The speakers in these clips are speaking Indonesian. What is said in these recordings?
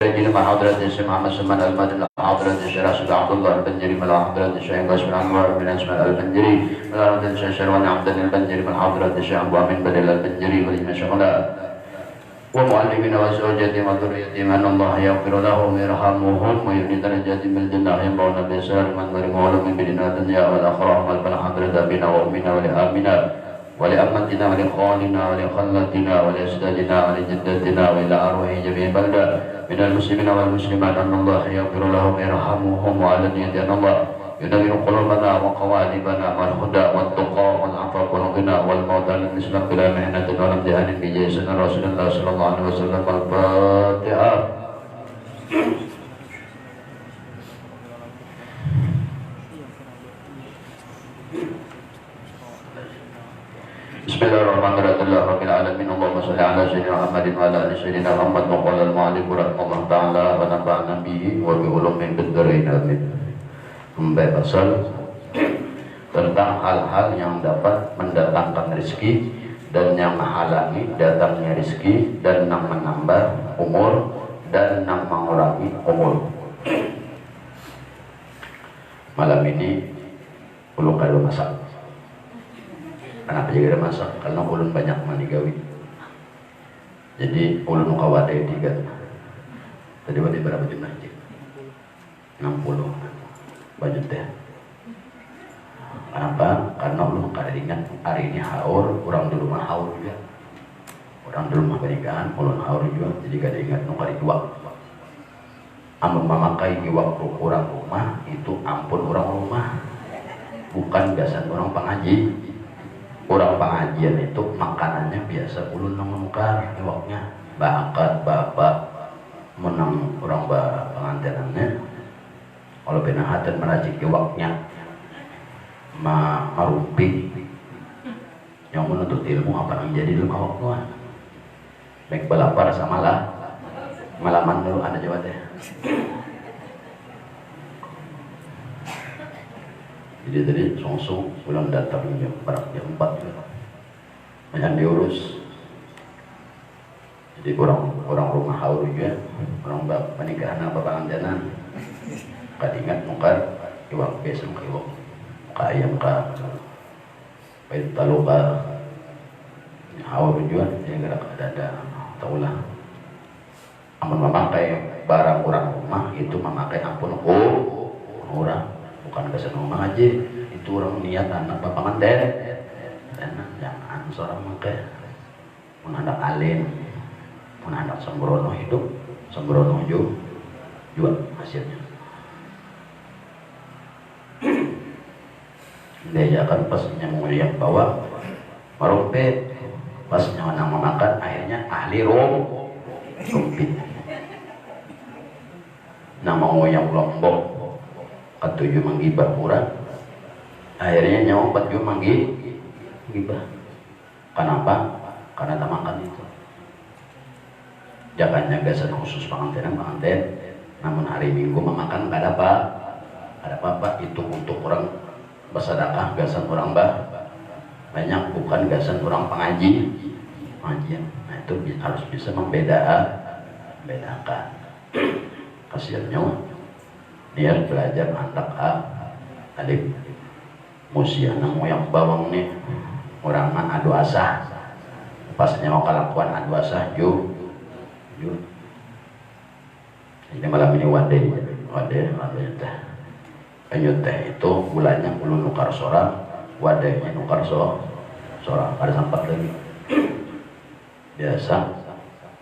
سيدنا مع حضرة الشيخ محمد سلمان المدني مع حضرة الشيخ راشد عبد الله البنجري مع حضرة الشيخ قاسم أنور بن اسماء البنجري مع حضرة الشيخ شروان عبد البنجري مع حضرة الشيخ أبو أمين بدل البنجري والمشغلة ومعلمين وزوجتهم وذريتهم أن الله يغفر لهم ويرحمهم ويبني درجاتهم بالجنة ينبغون بإسرار من غيرهم ولهم من بلنا الدنيا والآخرة مع حضرة أبينا وأمنا ولآمنا ولأمتنا ولخالنا ولخلتنا ولأجدادنا ولجدتنا وإلى أرواح جميع بلدة من المسلمين والمسلمات أن الله يغفر لهم ويرحمهم وعلى نية أن الله ينور قلوبنا وقوالبنا والهدى والتقى والعفاف والغنى والموت على الإسلام بلا محنة ولا امتحان بجاه سيدنا رسول الله صلى الله عليه وسلم. الفاتحة. Bismillahirrahmanirrahim. Rabbil alamin. Allahumma shalli ala sayyidina Muhammadin wa ala ali sayyidina Muhammad wa qala al-mu'allif rahimahullah ta'ala wa nafa'ana bihi wa bi ulumin bid-dharain amin. Pembahasan tentang hal-hal yang dapat mendatangkan rezeki dan yang menghalangi datangnya rezeki dan yang menambah umur dan yang mengurangi umur. Malam ini ulun kalau masak. Kenapa juga ada masak? Karena ulun banyak manigawi. Jadi ulun muka wadai 3. Tadi wadai berapa jumlah? 60 baju teh. Kenapa? Karena ulun kada ingat hari ini haur, orang dulu mah haur juga. Orang dulu mah pernikahan, ulun haur juga. Jadi kada ingat nukari 2. Amun memakai di waktu orang rumah itu ampun orang rumah, bukan gasan orang pengaji. Orang pengajian itu makanannya biasa ulun nongkar iwaknya bakat bapak menang orang pengantinannya kalau benahat dan meracik iwaknya marumpi yang menuntut ilmu apa yang jadi ilmu awak tuan baik balapar sama lah malaman dulu ada jawab deh. Jadi tadi song-song pulang datang jam 4 banyak diurus. Jadi orang rumah haur juga, orang pernikahan apa pengantinan kadingat mukar iwak besok ke iwak muka ayam ka baik taluka haur juga yang gerak ada taulah. Amun memakai barang orang rumah itu memakai ampun orang bukan kesenang aja itu orang niat anak bapak manten jangan seorang makai pun anak alim pun anak sembrono hidup sembrono juga hasilnya dia akan pasnya menguliak bawa marumpe pasnya orang memakan akhirnya ahli rumpit nama ngoyang lombok ketujuh menggibah kurang akhirnya nyawa 4 menggibah. Kenapa? Karena tak makan itu jangan gasan khusus pengantin namun hari Minggu memakan gak ada apa itu untuk orang bersedekah gasan orang banyak bukan gasan orang pengajian. Nah itu harus bisa membedakan kasihan nyawa niat belajar anak alif musiana moyang bawang nih orangan adu asah pasnya mau kelakuan adu asah ju ini malam ini wadah teh anyut teh itu bulannya ulun nukar sorang wadahnya nukar sorang ada sempat lagi biasa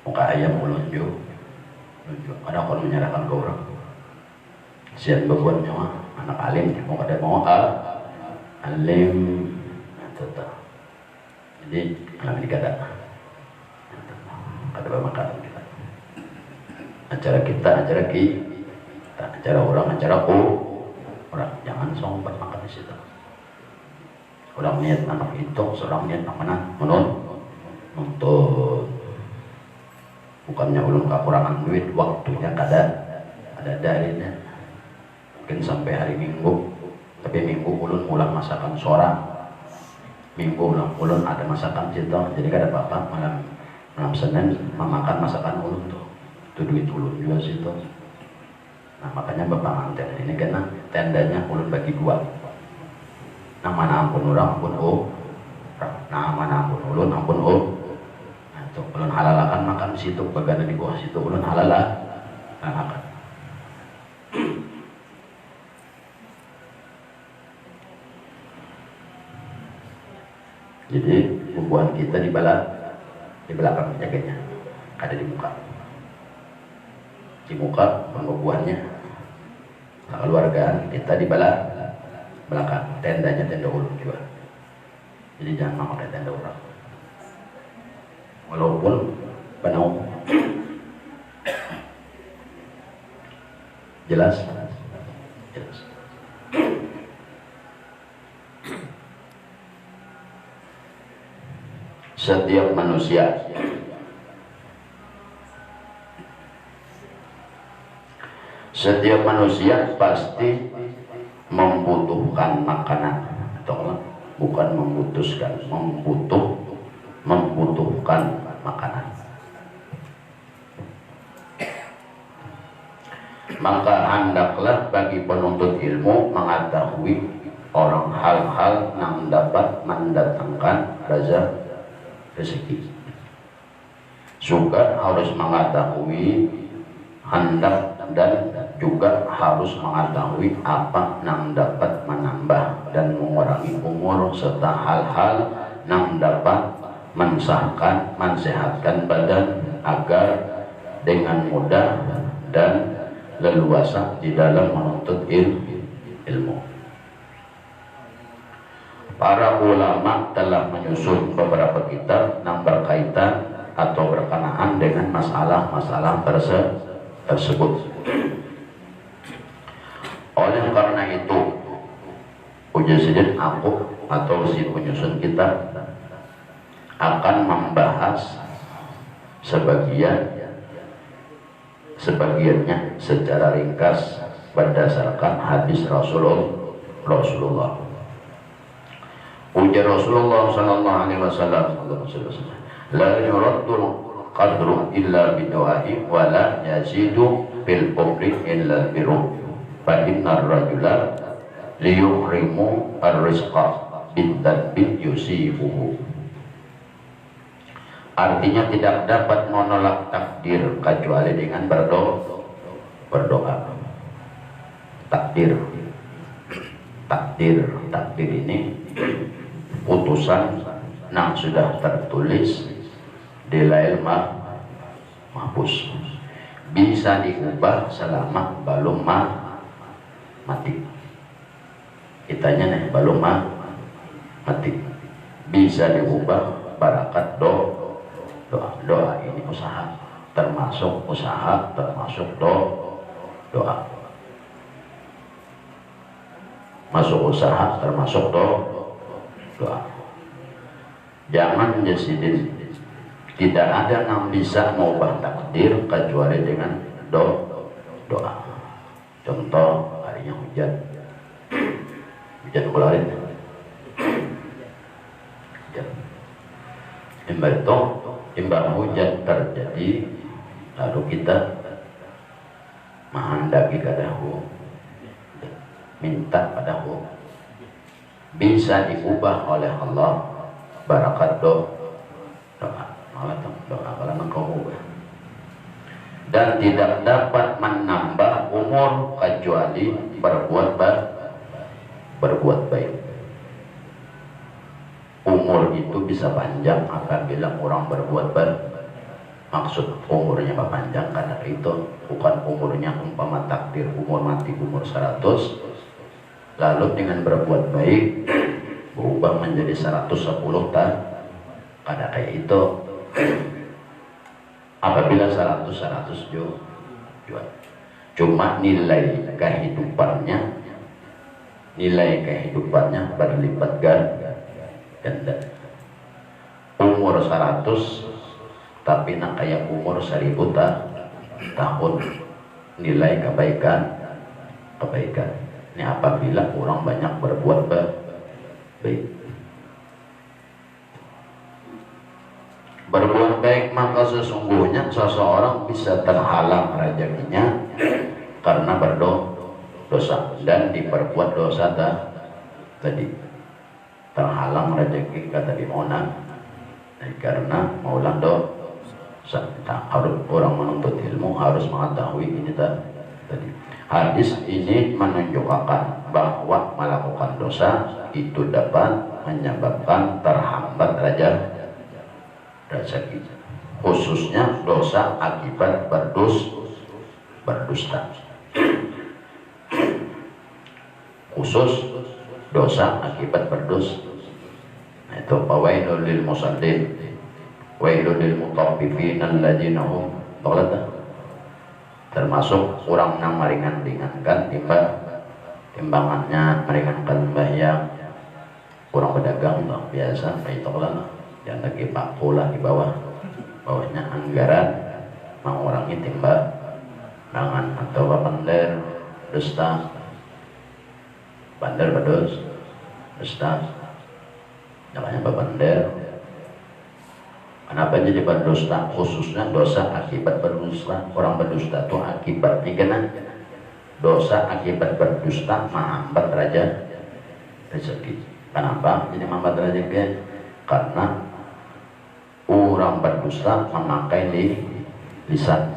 muka ayam ulun ju ada kon menyerahkan ke orang sian bebuat nyawa anak alim mau kada mau alim tetap jadi malam ini kada bermakanan kita acara orang orang jangan sompat makan di situ orang niat anak itu seorang niat makanan nuntut bukannya ulun kekurangan duit waktunya kada ada dalilnya mungkin sampai hari Minggu tapi Minggu ulun ulang masakan sorang Minggu ulun ada masakan situ jadi kada apa-apa malam Senin memakan masakan ulun tuh itu duit ulun juga situ. Nah makanya bapak manten ini karena tendanya ulun bagi dua. Nah mana ampun orang ampun nah mana ampun ulun ampun nah itu ulun halalakan makan situ bagana di bawah situ ulun halalakan. Jadi bubuhan kita di belakang penjaganya, ada di muka. Di muka bubuhannya, nah, keluarga kita di belakang. Tendanya tenda ulun juga. Jadi jangan memakai tenda orang. Walaupun penuh. Jelas? Jelas. Setiap manusia pasti membutuhkan makanan, atau bukan membutuhkan makanan. Maka hendaklah bagi penuntut ilmu mengetahui orang hal-hal yang dapat mendatangkan rezeki. Juga harus mengetahui hendak dan juga harus mengetahui apa yang dapat menambah dan mengurangi umur serta hal-hal yang dapat mensehatkan badan agar dengan mudah dan leluasa di dalam menuntut ilmu. Para ulama telah menyusun beberapa kitab yang berkaitan atau berkenaan dengan masalah-masalah tersebut. Oleh karena itu, ujian aku atau si penyusun kitab akan membahas sebagiannya secara ringkas berdasarkan hadis Rasulullah. Ujar Rasulullah sallallahu alaihi wasallam, la yuraddul qadru illa bidu'ai wa la yazidu bil umri illa biru. Fa innar rajula liyuhrimu ar-rizqa bid-dabbi yusibuhu. Artinya tidak dapat menolak takdir kecuali dengan berdoa. Takdir ini putusan yang sudah tertulis di Lail Mahfuz, bisa diubah selama belum mati. Kitanya nih belum mati, bisa diubah barakat doa ini usaha termasuk doa masuk usaha termasuk doa. Jangan menjesidin, tidak ada yang bisa mengubah takdir kecuali dengan doa. Contoh harinya hujan kemarin, imbang hujan terjadi, lalu kita menghendaki kadahu, minta padahu, bisa diubah oleh Allah barakat doa kalau engkau ubah, dan tidak dapat menambah umur kecuali berbuat baik. Umur itu bisa panjang apabila orang berbuat baik. Maksud umurnya panjang karena itu bukan umurnya umpama takdir umur mati umur 100, lalu dengan berbuat baik berubah menjadi 110 tahun. Pada kayak itu apabila 100 jual. Cuma nilai kehidupannya berlipat ganda. Umur 100 tapi nak kayak umur 1000 tahun, nilai kebaikan. Ini apabila orang banyak berbuat baik. Berbuat baik maka sesungguhnya seseorang bisa terhalang rezekinya karena berdosa dan diperbuat dosa tadi. Terhalang rezeki kata di Mona karena maulah dosa. Harus orang menuntut ilmu harus mengetahui ini tadi. Hadis ini menunjukkan bahwa melakukan dosa itu dapat menyebabkan terhambat rezeki, khususnya dosa akibat berdusta. Khusus dosa akibat berdusta. Nah, itu fawailul lil musallin, wailul lil mutaffifin alladzina hum termasuk orang yang meringankan timbangannya, meringankan bayang. Orang pedagang biasa itu lah yang lagi pakulah di bawahnya anggaran mengurangi timbangan atau bandar dusta, bandar dusta, namanya bandar. Kenapa jadi berdusta? Khususnya dosa akibat berdusta. Orang berdusta itu akibatnya kena dosa akibat berdusta menghambat rezeki. Kenapa jadi menghambat rezeki? Karena orang berdusta memakai lisan,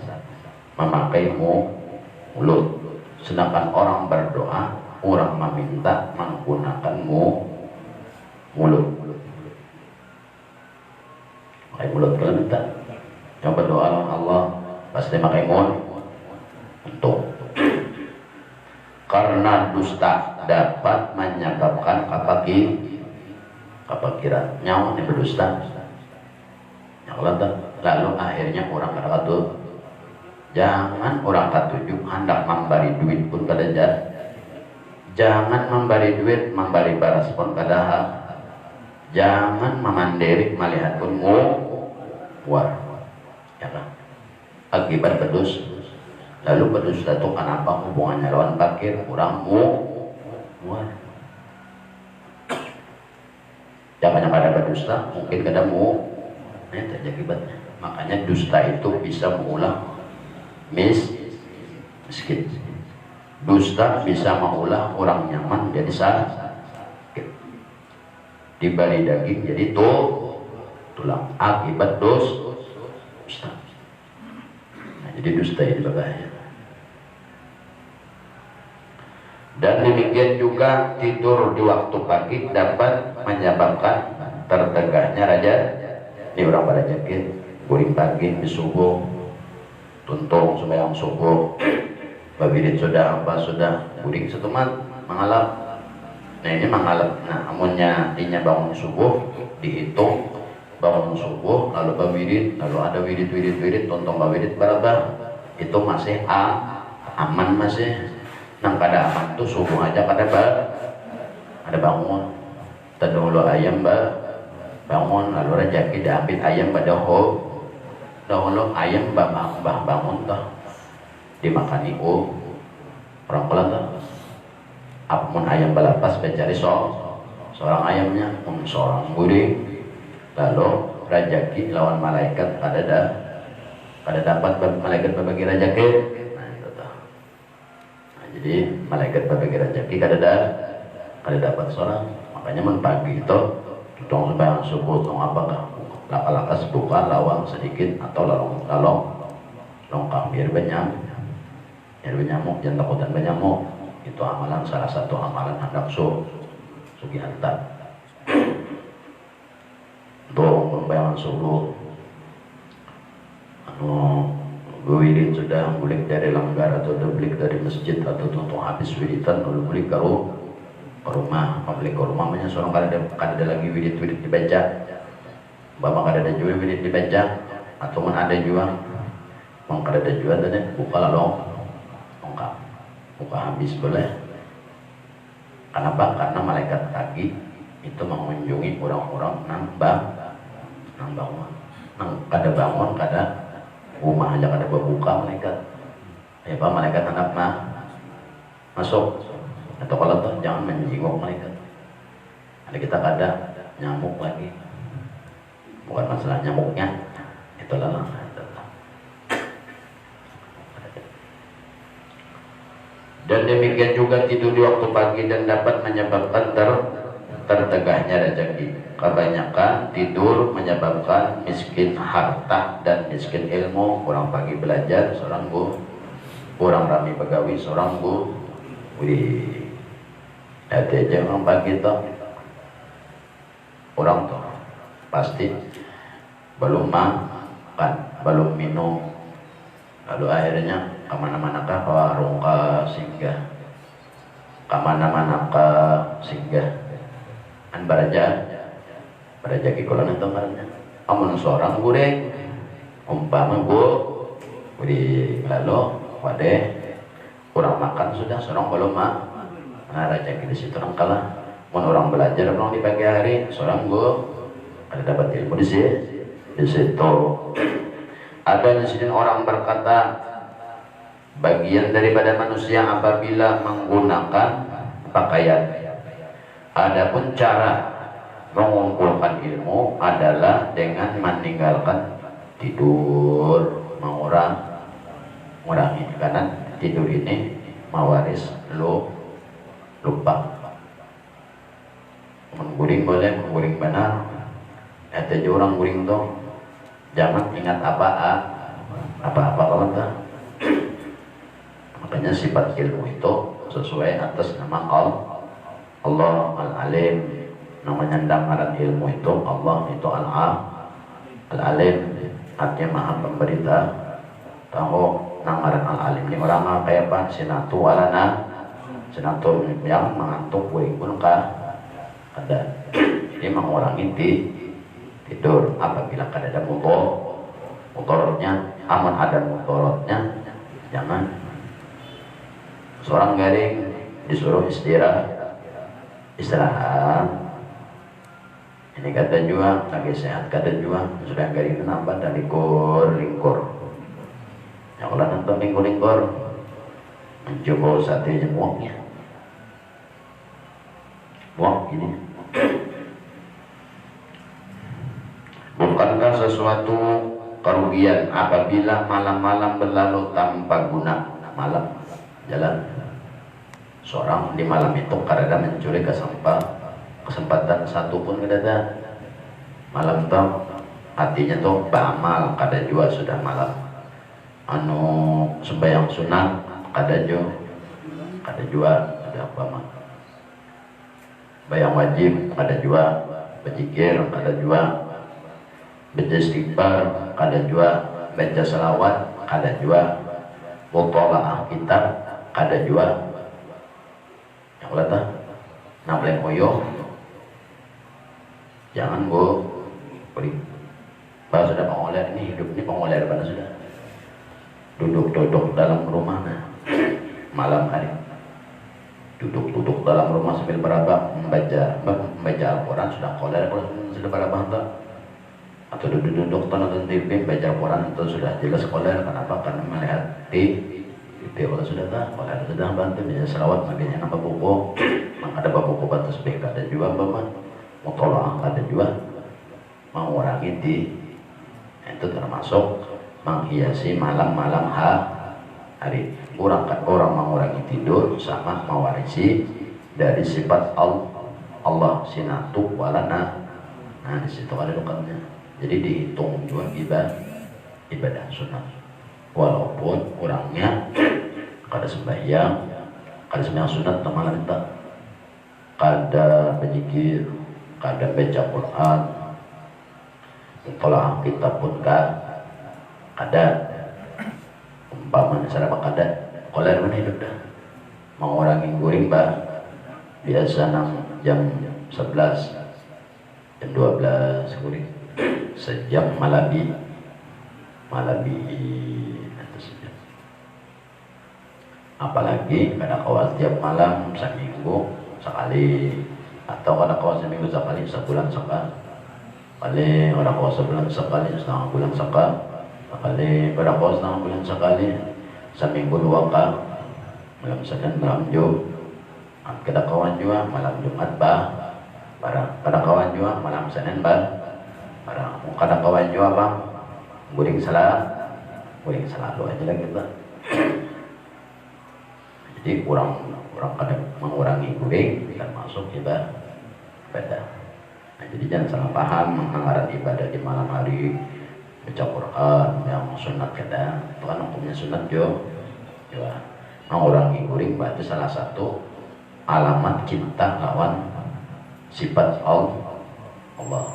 memakai mulut. Sedangkan orang berdoa, orang meminta menggunakan mulut. Pakai mulut kalau minta, yang berdoa lawan Allah pasti pakai mulut untuk. Karena dusta dapat menyebabkan kepikiran nyawa ini berdusta. Lalu akhirnya orang berkata, jangan orang ketujuh hendak memberi duit pun pada jangan memberi duit, memberi baras pun pada jangan memandiri melihat pun war, ya kan? Akibat berdosa. Lalu berdosa itu kenapa hubungannya lawan fakir? Kurang war. Jangan pada berdusta, mungkin kada ini terjadi akibatnya. Makanya dusta itu bisa mengulang miskin. Dusta bisa mengulang orang nyaman jadi sakit. Dibalik daging jadi tulang akibat dusta. Nah, jadi dusta ini berbahaya. Dan demikian juga tidur di waktu pagi dapat menyebabkan tertegaknya raja. Ini orang pada jakit guring pagi di subuh, tuntung sembahyang subuh, babirin sudah guring setemat mengalap. Nah ini mengalap. Nah amunnya dinya bangun subuh dihitung bangun subuh lalu babirin lalu ada wirid tuntung babirin berapa itu masih aman masih. Nang kada aman tuh subuh aja kada ada bangun terdahulu ayam bangun lalu rezeki diambil ayam dahulu ayam bangun tuh dimakani orang pelan tuh apun ayam balapas mencari seorang ayamnya seorang guring lalu rezeki lawan malaikat kada dapat malaikat berbagi rezeki. Jadi malaikat berbagi rezeki kada dapat seorang. Makanya men pagi itu tong sembahyang subuh tong apakah lakas buka lawang sedikit atau longkang biar benyamuk jangan takutan benyamuk. Itu amalan salah satu amalan hendak sugi hantar. Dong pembayangan subuh wirid sudah bulik dari langgar atau bulik dari masjid atau tuntung habis wiritan lalu bulik ke rumah, membeli ke rumah banyak seorang kada lagi wirid dibaca, bapak kada ada juga wirid dibaca atau mana ada juga, kada ada juga tadi buka lalu buka habis boleh. Kenapa? Karena malaikat pagi itu mengunjungi orang-orang nang bangun, kada bangun kada rumah aja kada berbuka malaikat. Ya pak malaikat anak masuk atau kalau tuh jangan menjenguk malaikat. Ada kita kada nyamuk lagi, bukan masalah nyamuknya, Itulah. Dan demikian juga tidur di waktu pagi dan dapat menyebabkan tertegahnya rezeki. Kebanyakan tidur menyebabkan miskin harta dan miskin ilmu. Kurang pagi belajar, seorang bu, kurang rami pegawai, seorang bu. Wih, hati aja orang pagi tuh, orang tuh pasti belum makan, belum minum, lalu akhirnya kemana-mana kah, ke warung kah singgah, kemana-mana kah singgah, kan baraja kikulan itu karena amun seorang goreng umpama bu lalu wadah kurang makan sudah seorang belum rezeki di situ orang kalah. Mun orang belajar orang di pagi hari seorang bu ada dapat ilmu di situ. Ada di sini orang berkata, bagian daripada manusia apabila menggunakan pakaian. Adapun cara mengumpulkan ilmu adalah dengan meninggalkan tidur, mengurangi karena tidur ini mawaris lupa. Mengguring boleh, mengguring benar. Ada aja orang guring tuh jangan ingat apa-apa kawan tuh. Makanya sifat ilmu itu sesuai atas nama Allah Al-Alim. Namanya damaran ilmu itu Allah itu Al-Alim, artinya maha pemberita. Tahu namaran Al-Alim ini orang apa ya Pak? Sinatu walana, sinatu yang mengantuk pun ada. Ini mengurangi tidur apabila ada mutorotnya, aman ada mutorotnya, jangan. Seorang garing disuruh istirahat. Ini kata juga lagi sehat, kata juga sudah garing kenapa dan lingkur. Yang kalau nonton lingkur mencoba sate muaknya, muak ini. Bukankah sesuatu kerugian apabila malam-malam berlalu tanpa guna? Malam jalan seorang di malam itu karena mencuri kesempatan satu pun tidak ada. Malam tuh hatinya tuh beramal kada jua sudah malam sembahyang sunat kada jua sudah apa mah bayang wajib kada jua, berzikir kada jua, baca istighfar kada jua, baca selawat kada jua, mutalaah kitab kada jua. Yang kata nableng oyo jangan beri bahasa sudah pengoler ini, hidup ini pengoler pada sudah duduk dalam rumah malam hari duduk dalam rumah sambil berapa membaca Al-Quran sudah koler sudah berapa atau duduk nonton TV baca Al-Quran itu sudah jelas koler. Kenapa? Karena melihat TV kalau sudah koler sudah bantu bisa selawat makanya apa buku ada buku batas BK ada juga bapak mutolaah ada juga mengurangi itu termasuk menghiasi malam-malam hari. Orang mengurangi tidur sama mewarisi dari sifat Allah sinatu walana. Nah di situ ada lukanya. Jadi dihitung juga ibadah sunat. Walaupun orangnya kada sembahyang sunat malam itu, kada berzikir, kada baca Quran, tolak kitab pun kada. Umpama sarapa kada koler mana hidup dah mengurangi guring biasa jam 11 jam 12 guring sejam malabi itu sejam. Apalagi kada kawal tiap malam seminggu sekali atau kada kawal seminggu sekali sebulan sekali kada kawal sebulan sekali setengah bulan sekali kada kawal setengah bulan sekali seminggu 2 kali malam Senin malam Jumat. Kada kawan juga malam Jumat kada kawan juga malam Senin barang kada kawan juga guring selalu aja lah kita. Jadi orang kadang mengurangi guring termasuk ibadah. Nah, jadi jangan salah paham menganggaran ibadah di malam hari baca Quran yang sunat kadang itu kan hukumnya sunat jo. Ya, mengurangi guring berarti salah satu alamat cinta lawan sifat Allah.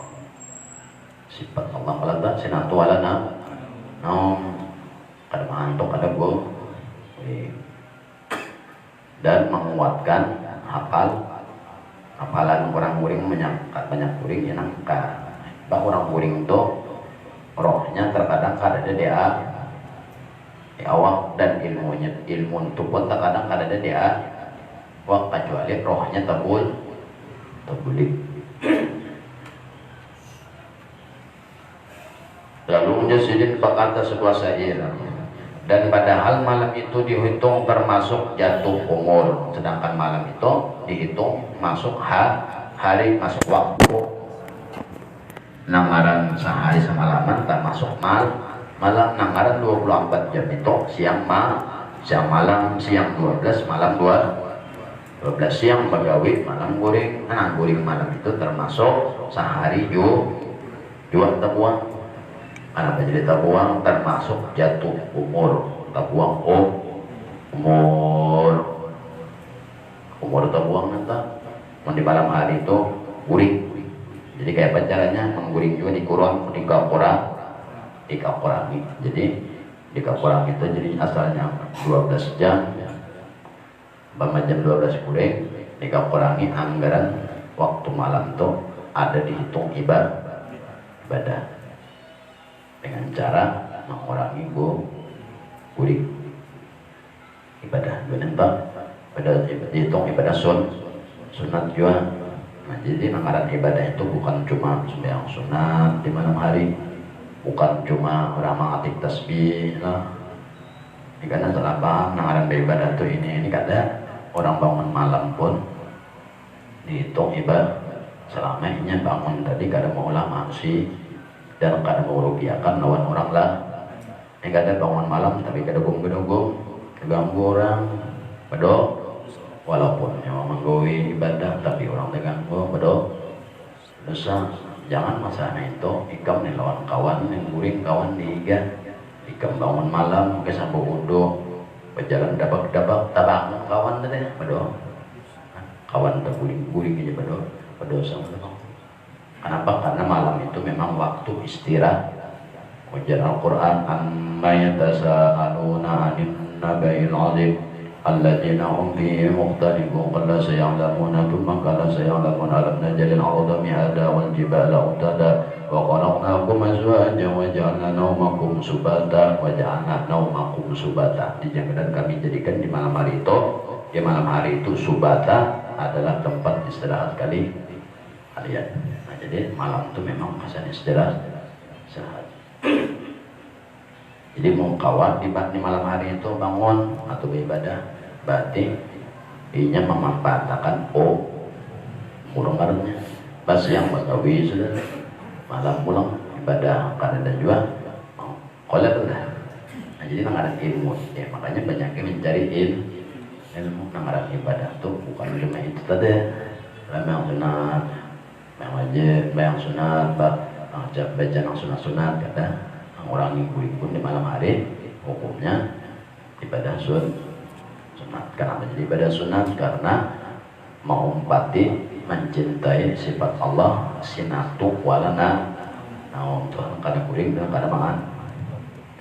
Sifat Allah kalau tak sinatu walana kada mantuk kada go dan menguatkan hafalan orang guring menyangkat banyak guring yang nangka bah orang guring itu rohnya terkadang kada ada dia di awak dan ilmu itu pun terkadang kada ada dia wak kecuali rohnya terbulik. Lalu menjadi berkata sebuah syair, dan padahal malam itu dihitung termasuk jatuh umur, sedangkan malam itu dihitung masuk hari, masuk waktu. Nangaran sehari semalaman termasuk malam nangaran 24 jam itu siang malam, siang 12 malam 12 siang bagawi malam guring. Nah guring malam itu termasuk sehari jual tabuang. Kenapa jadi tabuang termasuk jatuh umur, tabuang umur tabuang nanti di malam hari itu guring. Jadi kayak pacarannya mengguring juga dikakurangi. Jadi dikakurangi itu jadi asalnya 12 jam, jam 12 guring dikakurangi anggaran waktu malam itu ada dihitung ibadah. Dengan cara mengurangi guring ibadah pada dihitung ibadah sunat juga. Nah, jadi anggaran ibadah itu bukan cuma sembahyang sunat di malam hari, bukan cuma orang mengatik tasbih lah. Ini karena salah paham anggaran ibadah itu ini kada orang bangun malam pun dihitung ibadah selamanya bangun tadi kada mau ulama sih dan kada merugiakan lawan orang lah. Ini kada bangun malam tapi kada gum-gedogum ganggu orang bedo walaupun yang menggawi ibadah tapi orang terganggu bedo dosa. Jangan masalah itu ikam nih lawan kawan yang guring kawan diiga ikam bangun malam ke sambo udo berjalan dabak-dabak tabang kawan tadi bedo kawan terguling-guling aja bedo sama. Kenapa? Karena malam itu memang waktu istirahat. Ujar Al-Quran amma yatasa'aluna 'anil naba'il 'azim alladzina hum fihi mukhtalifun qala saya'lamuna thumma qala saya'lamuna alam naj'alil arda mihada wal jibala utada wa khalaqnakum azwajan wa ja'alna nawmakum subata. Dijadikan kami jadikan di malam hari itu subata adalah tempat istirahat kalian. Jadi malam itu memang kesan istirahat. Jadi mau kawan di malam hari itu bangun atau beribadah berarti inya memanfaatkan murung-murungnya pas yang bagawi sudah malam pulang ibadah karena dan juga kolak lah. Nah, jadi nangaran ilmu ya, makanya banyak yang mencari ilmu nangaran ibadah tuh bukan cuma itu tadi yang sunat yang wajib, yang sunat, baca yang sunat kata orang yang guring pun di malam hari hukumnya ibadah sunat. Kenapa jadi ibadah sunat? Karena mengumpati mencintai sifat Allah sinatu walana. Nah untuk kadang guring dan kadang mangan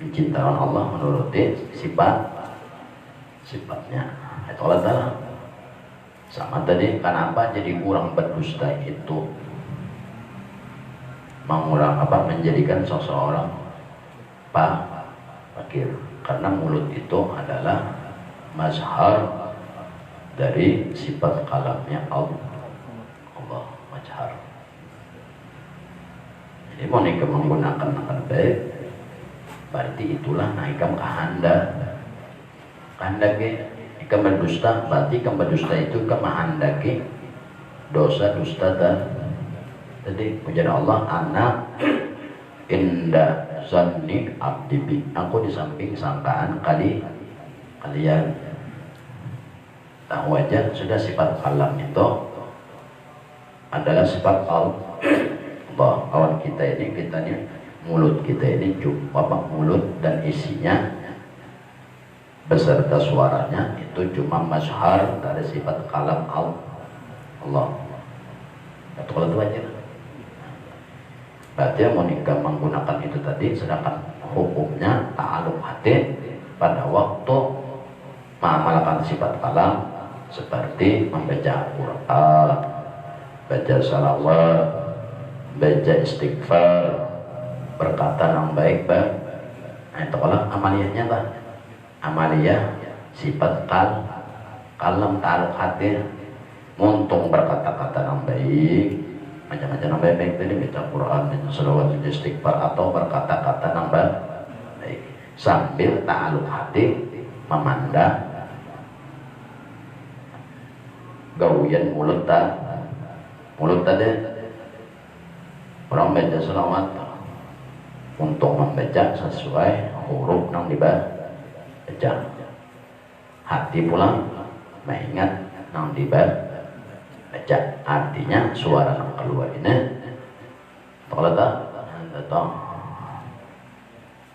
mencintai Allah menuruti sifatnya. Itu Allah Ta'ala. Sama tadi kenapa jadi kurang berdusta itu menjadikan seseorang fakir, karena mulut itu adalah mazhar dari sifat kalamnya Allah mazhar. Jadi mau nikah menggunakan akan baik berarti itulah naikam kahanda ke ikam berdusta berarti ikam berdusta itu kemahandaki dosa dusta dan tadi pujian Allah anak indah zanni abdi bi, aku di samping sangkaan kalian. Tahu aja sudah sifat kalam itu adalah sifat Allah. Kawan kita ini mulut kita ini cuma mulut dan isinya beserta suaranya itu cuma mazhar dari sifat kalam Allah. Itu kalau itu aja. Berarti mau nikah menggunakan itu tadi, sedangkan hukumnya ta'aluk hati pada waktu mengamalkan sifat kalam seperti membaca Al-Quran, baca salawat, baca istighfar, berkata yang baik. Nah itu kalau amaliyahnya lah, amaliyah sifat kalam ta'aluk hati, muntung berkata-kata yang baik, macam-macam yang baik tadi, baca Quran, baca salawat, baca istighfar, atau berkata-kata yang baik sambil ta'aluk hati memandang gawian mulut tadi. Orang baca salawat untuk membaca sesuai huruf yang dibaca, hati pulang mengingat yang dibaca, artinya suara yang keluar ini kalau tahu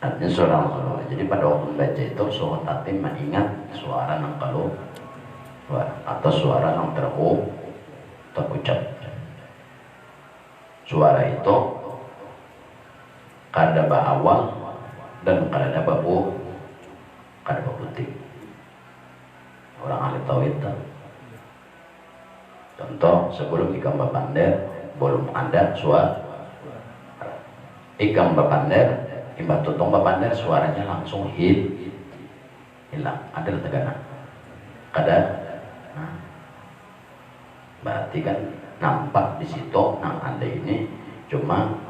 artinya suara yang keluar. Jadi pada waktu membaca itu suara hati mengingat suara yang keluar atau suara yang terucap. Suara itu kada awal dan kada putih. Orang ahli tauhid itu. Contoh, sebelum ikam bapander belum ada suara. Ikam bapander, imbat tutong bapander, suaranya langsung hilang. Ada tegangan. Kada. Nah, berarti kan nampak di situ nang ada ini cuma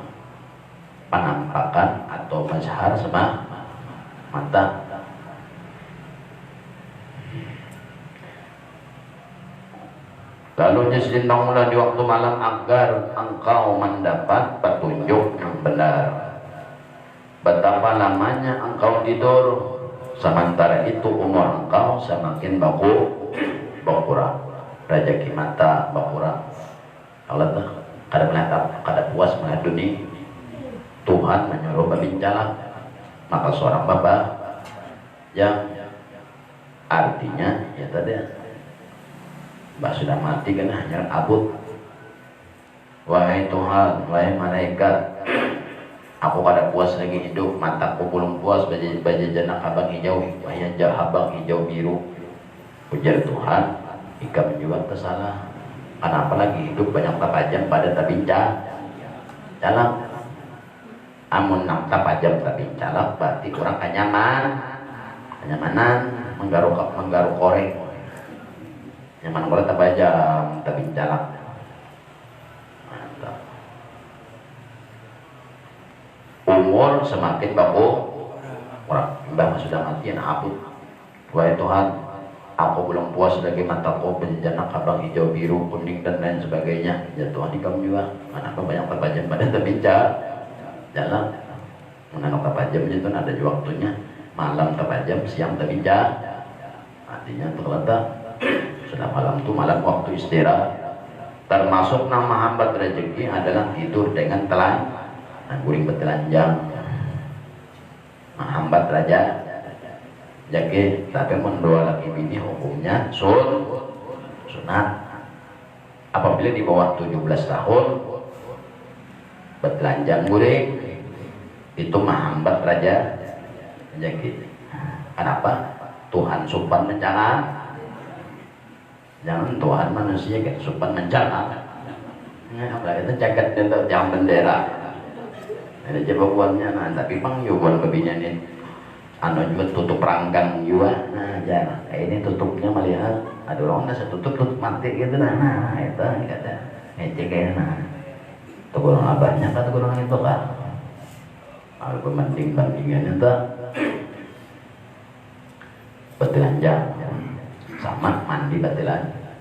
penampakan atau mazhar sama mata. Lalu disintanglah di waktu malam agar engkau mendapat petunjuk yang benar. Betapa lamanya engkau tidur, sementara itu umur engkau semakin berkurang, rezeki mata berkurang. Allah tuh kada menatap, kada puas melihat dunia. Tuhan menyuruh berbincang, maka seorang bapak yang artinya ya tadi mbak sudah mati kan hanya abut. Wahai Tuhan, wahai malaikat, aku kada puas lagi hidup, mataku belum puas baja janak habang hijau, wahai habang hijau biru. Ujar Tuhan, ika menjual tersalah. Kenapa lagi hidup banyak tapajam pada tabincang calak. Amun nam tapajam tabincalak berarti kurang kenyamanan menggaruk korek. Nyaman kalau tapajam tabincalak. Mantap. Umur semakin orang mbah sudah mati anak abut. Wahai Tuhan, aku belum puas lagi mataku berjanak abang hijau biru kuning dan lain sebagainya. Ya Tuhan, kamu juga kenapa banyak terpajam pada terbincang jalan menanok terpajamnya itu ada juga waktunya, malam terpajam siang terbincang. Artinya terletak sudah malam itu malam waktu istirahat. Termasuk nama hambat rezeki adalah tidur dengan telan guring bertelanjang, menghambat raja. Jadi tapi mendua laki bini hukumnya sunat. Apabila di bawah 17 tahun bertelanjang guring itu menghambat raja. Jadi kenapa? Tuhan supan mencangan. Jangan Tuhan manusia kan supan mencangan. Apalagi itu jagat itu jam bendera. Ada jawabannya, nah tapi pang yuban kebinya ini. Anu juga tutup rangkang juga, nah jangan kayak ini tutupnya melihat ada orang udah tutup mati gitu, nah itu kata ngecek nah itu kurang abahnya kan kurang itu kan kalau bandingannya tuh bertelanjang sama mandi bertelanjang,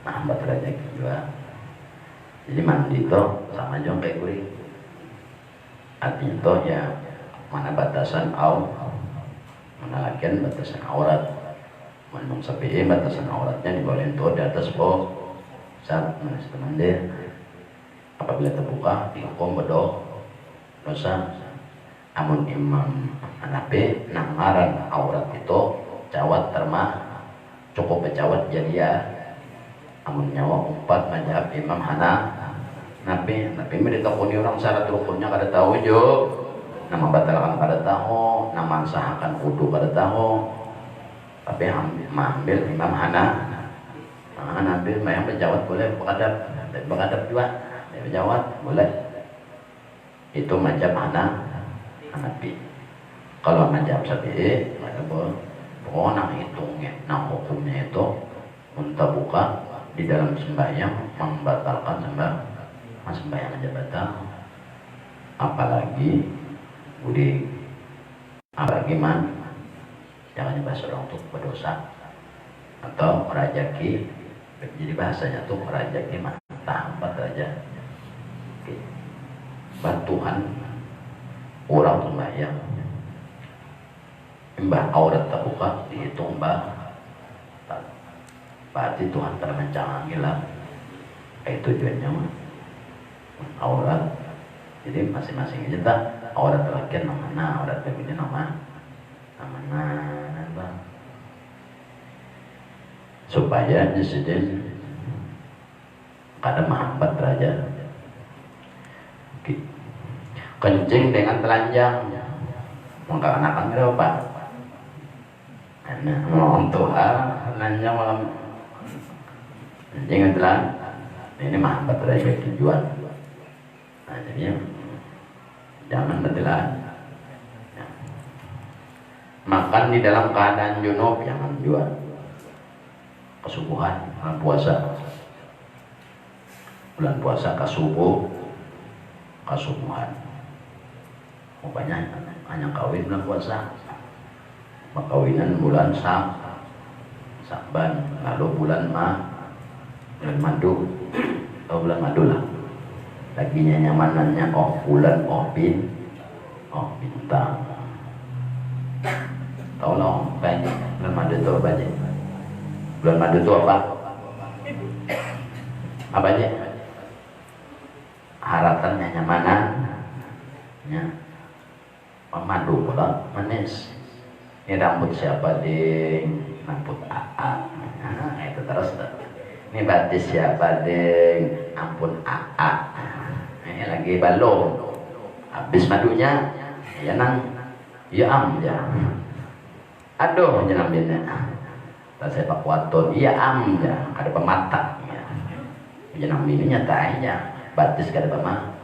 nah bertelanjang juga. Jadi mandi itu sama aja kayak kuring, artinya tuh ya mana batasan mana lakian batasan aurat, mana sapi batasan auratnya di bawah itu di atas saat teman dia apabila terbuka dihukum dosa. Amun Imam Hanafi nangaran aurat itu cawat termah cukup becawat jadi ya. Amun nyawa 4 mazhab Imam Hanafi ditakuni orang syarat rukunnya kada tahu jo, nama batalkan kada tahu, nama sahkan wudu kada tahu, tapi ambil Imam Hanafi yang becawat boleh bekadap juga becawat boleh. Itu mazhab Hanafi. Kalau mazhab Syafi'i ada pokoknya hitungnya, hukumnya itu muntah buka di dalam sembahyang membatalkan sembahyang aja batal. Apalagi jangan bahasa orang untuk berdosa atau merajaki. Jadi bahasanya tuh merajaki tampat aja. Bantuan orang sembahyang mbah aurat terbuka dihitung berarti Tuhan telah mencangangi lah. Itu tujuannya aurat. Jadi masing-masing aja tak aurat laki namanya, aurat begini namanya bang, supaya disini kada menghambat derajat. Kencing dengan telanjang maka anak berapa? Anak mau Tuhan telanjang malam kencing telan ini menghambat derajat tujuan. Nah jadinya jangan bertelan. Makan di dalam keadaan junub jangan juga. Kesubuhan bulan puasa kasubuhan. Rupanya hanya kawin bulan puasa, makawinan bulan Sakban, lalu bulan madu atau bulan madu lah. Laginya nyamanannya bulan bintang. Tolong banyak bulan madu itu apa aja? Bulan madu itu apa? Apa aja? Haratannya nyamanan, ya. Madu pula manis. Ini rambut siapa ding? Rambut AA. Nah, itu terus. Ini batis siapa ding? Ampun AA. Ini lagi balong. Habis madunya, ya nang, ya ya. Aduh, jangan bina. Tak sepak waton, ya ya. Ada pemata. Jangan bina nyata aja. Batis kada pemata.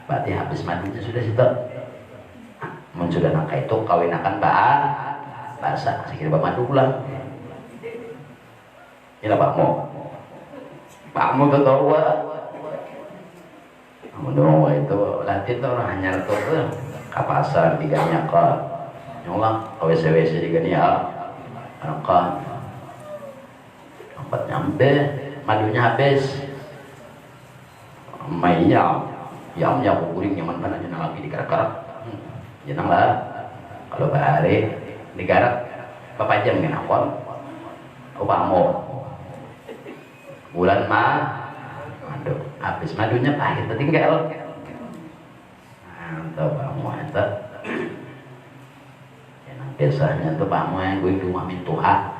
Berarti habis madunya sudah situ. Sudah nangka itu kawin akan bahasa sekira madu pulang. Inilah pakmu tuh tahu menurut itu latih tuh orang hanya tuh ke pasar diganya ke nyolak ke WC diganya kan tempat nyampe madunya habis mainnya yang kuring nyaman mana aja lagi dikarak-karak. Jenang lah kalau bahari digarap berapa jam kan awal upamo bulan aduh habis madunya pahit tertinggal atau pamu itu yang biasanya tuh pamu yang gue cuma mintuha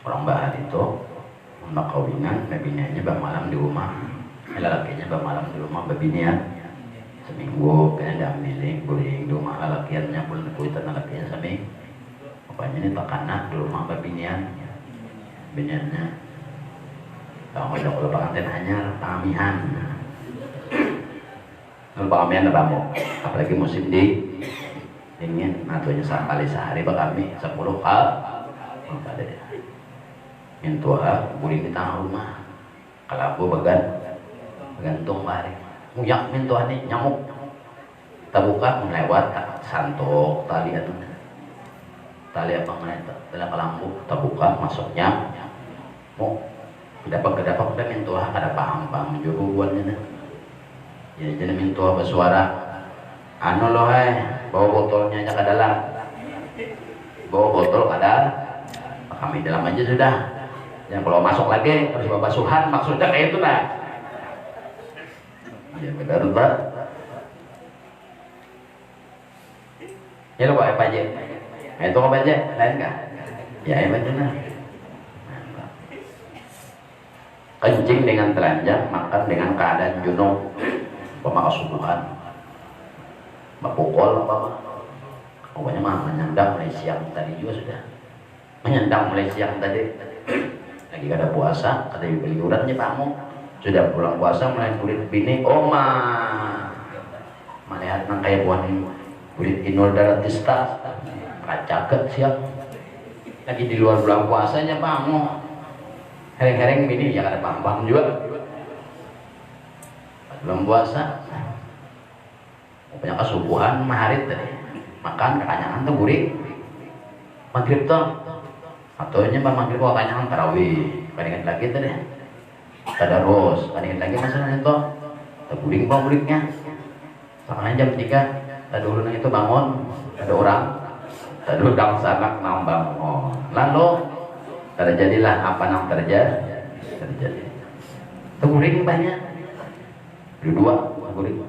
orang bahari itu untuk kawinan babiniannya malam di rumah lelakinya malam di rumah babinian seminggu kena dah milik guling di rumah lalakiannya pun kuitan lalakiannya seming apanya ini tak kanak di rumah biniannya kalau ada kalau pengantin hanya pengamihan kalau pengamihan apa mau apalagi musim dingin natunya sekali sehari kami 10 kali ada dia mintua guling di tengah rumah kalau aku bergantung balik muyak mintua nih nyamuk terbuka melewat santok tali apa mengenai tali kelambu terbuka masuknya mau dapat udah mintua ada paham juga buatnya jadi mintua bersuara anu loh bawa botolnya aja ke dalam, bawa botol ke dalam, kami dalam aja sudah. Yang kalau masuk lagi harus bawa basuhan, maksudnya kayak itu lah. Ya benar Pak. Ya lo Pak apa aja? Nah, itu apa aja? Lain kah? Ya apa aja nah. Kencing dengan telanjang, makan dengan keadaan junub, pemasubuhan, mapukul apa mah? Pokoknya mah menyandang mulai siang tadi juga sudah. Menyandang mulai siang tadi. Lagi ada puasa, ada beli uratnya pamu. Sudah pulang puasa mulai kulit bini, oma. Melihat nang kayak buah kulit inul daratista, kacaket siap. Lagi di luar bulan puasanya pamu. Hereng-hereng bini ya ada pam-pam juga. Belum puasa. Pokoknya kesubuhan maharit tadi. Makan kekanyangan tuh gurih. Maghrib tuh. Atau nya maghrib kok kekanyangan tarawih. Kadang lagi tadi. Tadarus. Kadang lagi masalah itu. Terguling pabliknya. Makanya jam 3 tadi dulu itu bangun. Ada orang. Tadi udang sanak nambang. Oh. Lalu terjadilah apa yang terjadi. Terguling banyak. Dua terguling.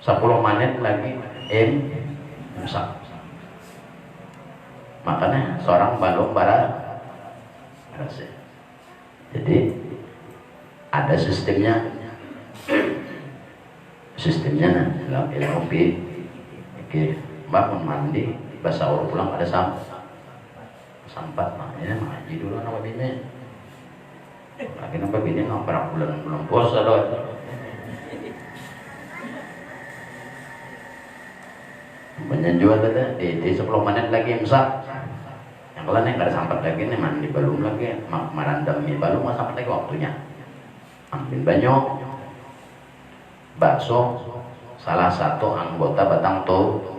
10 menit lagi imsak. Makanya seorang balong bara. Jadi ada sistemnya. Sistemnya dalam LOP. Oke, bangun mandi, sahur pulang ada sampat makanya ngaji dulu nama bini. Lagi nama bini nggak pernah belum puasa doh. Menjual tadi di 10 menit lagi imsak. Yang lain yang ada sampat lagi nih mandi belum lagi, marandam mie belum nggak sampai lagi waktunya. Ambil banyak bakso salah satu anggota batang tubuh.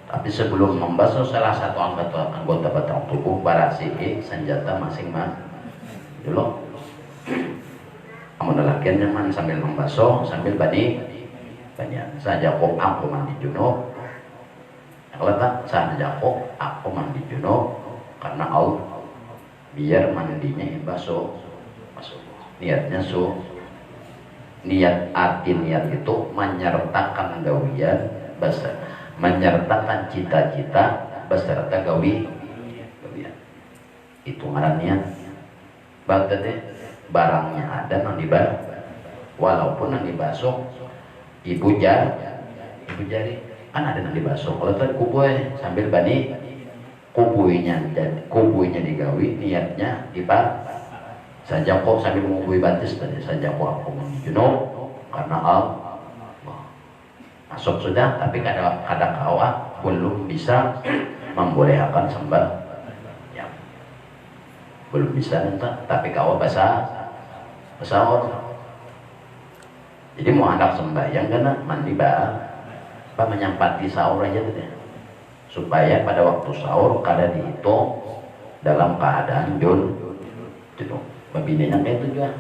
Tapi sebelum membasuh salah satu anggota batang tubuh, barasihi senjata masing-masing dulu. Kamu lelakian nyaman sambil membasuh, sambil banyak saja kok aku mandi junub. Kalau tak saja kok aku mandi junub karena Allah biar mandinya basuh, masuk niatnya niat itu menyertakan gawian besar. Menyertakan cita-cita beserta gawian itu ngarannya berarti barangnya ada nang dibasuh walaupun nang dibasuh ibu jari kan ada nang dibasuh kalau tadi kubuy sambil bani kubuinya digawi niatnya dibasuh saja kok sambil mengubui batis tadi saja kok aku menjunub karena Allah masuk sudah, tapi kadang kawah belum bisa membolehkan sembah ya. Belum bisa entah, tapi kawah basah orang. Jadi mau anak sembahyang karena mandi apa menyampati sahur aja tuh deh. Supaya pada waktu sahur kada dihitung dalam keadaan junub. Babininya kayak itu juga.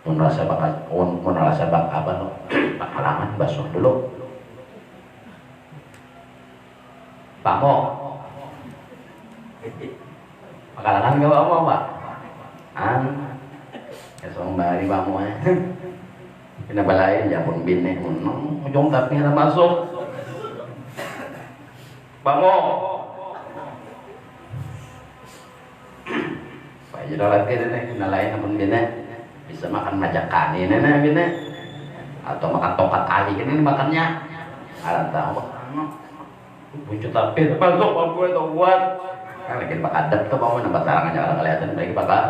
Merasa bak apa no? Halangan basuh dulu. Pamo. Makalangan gak apa Pak? Kesong bari pamo Pinabalain ya pun bini ujung tapi na masuk. Pamo. Pak jadi lagi deh kinalain pun bini. Bisa makan majakan ini nih atau makan tongkat kali ini makannya ada tahu bujuk tapi masuk aku itu buat kan lagi pakai adab tuh kamu nampak tarangannya kalau kelihatan lagi pakai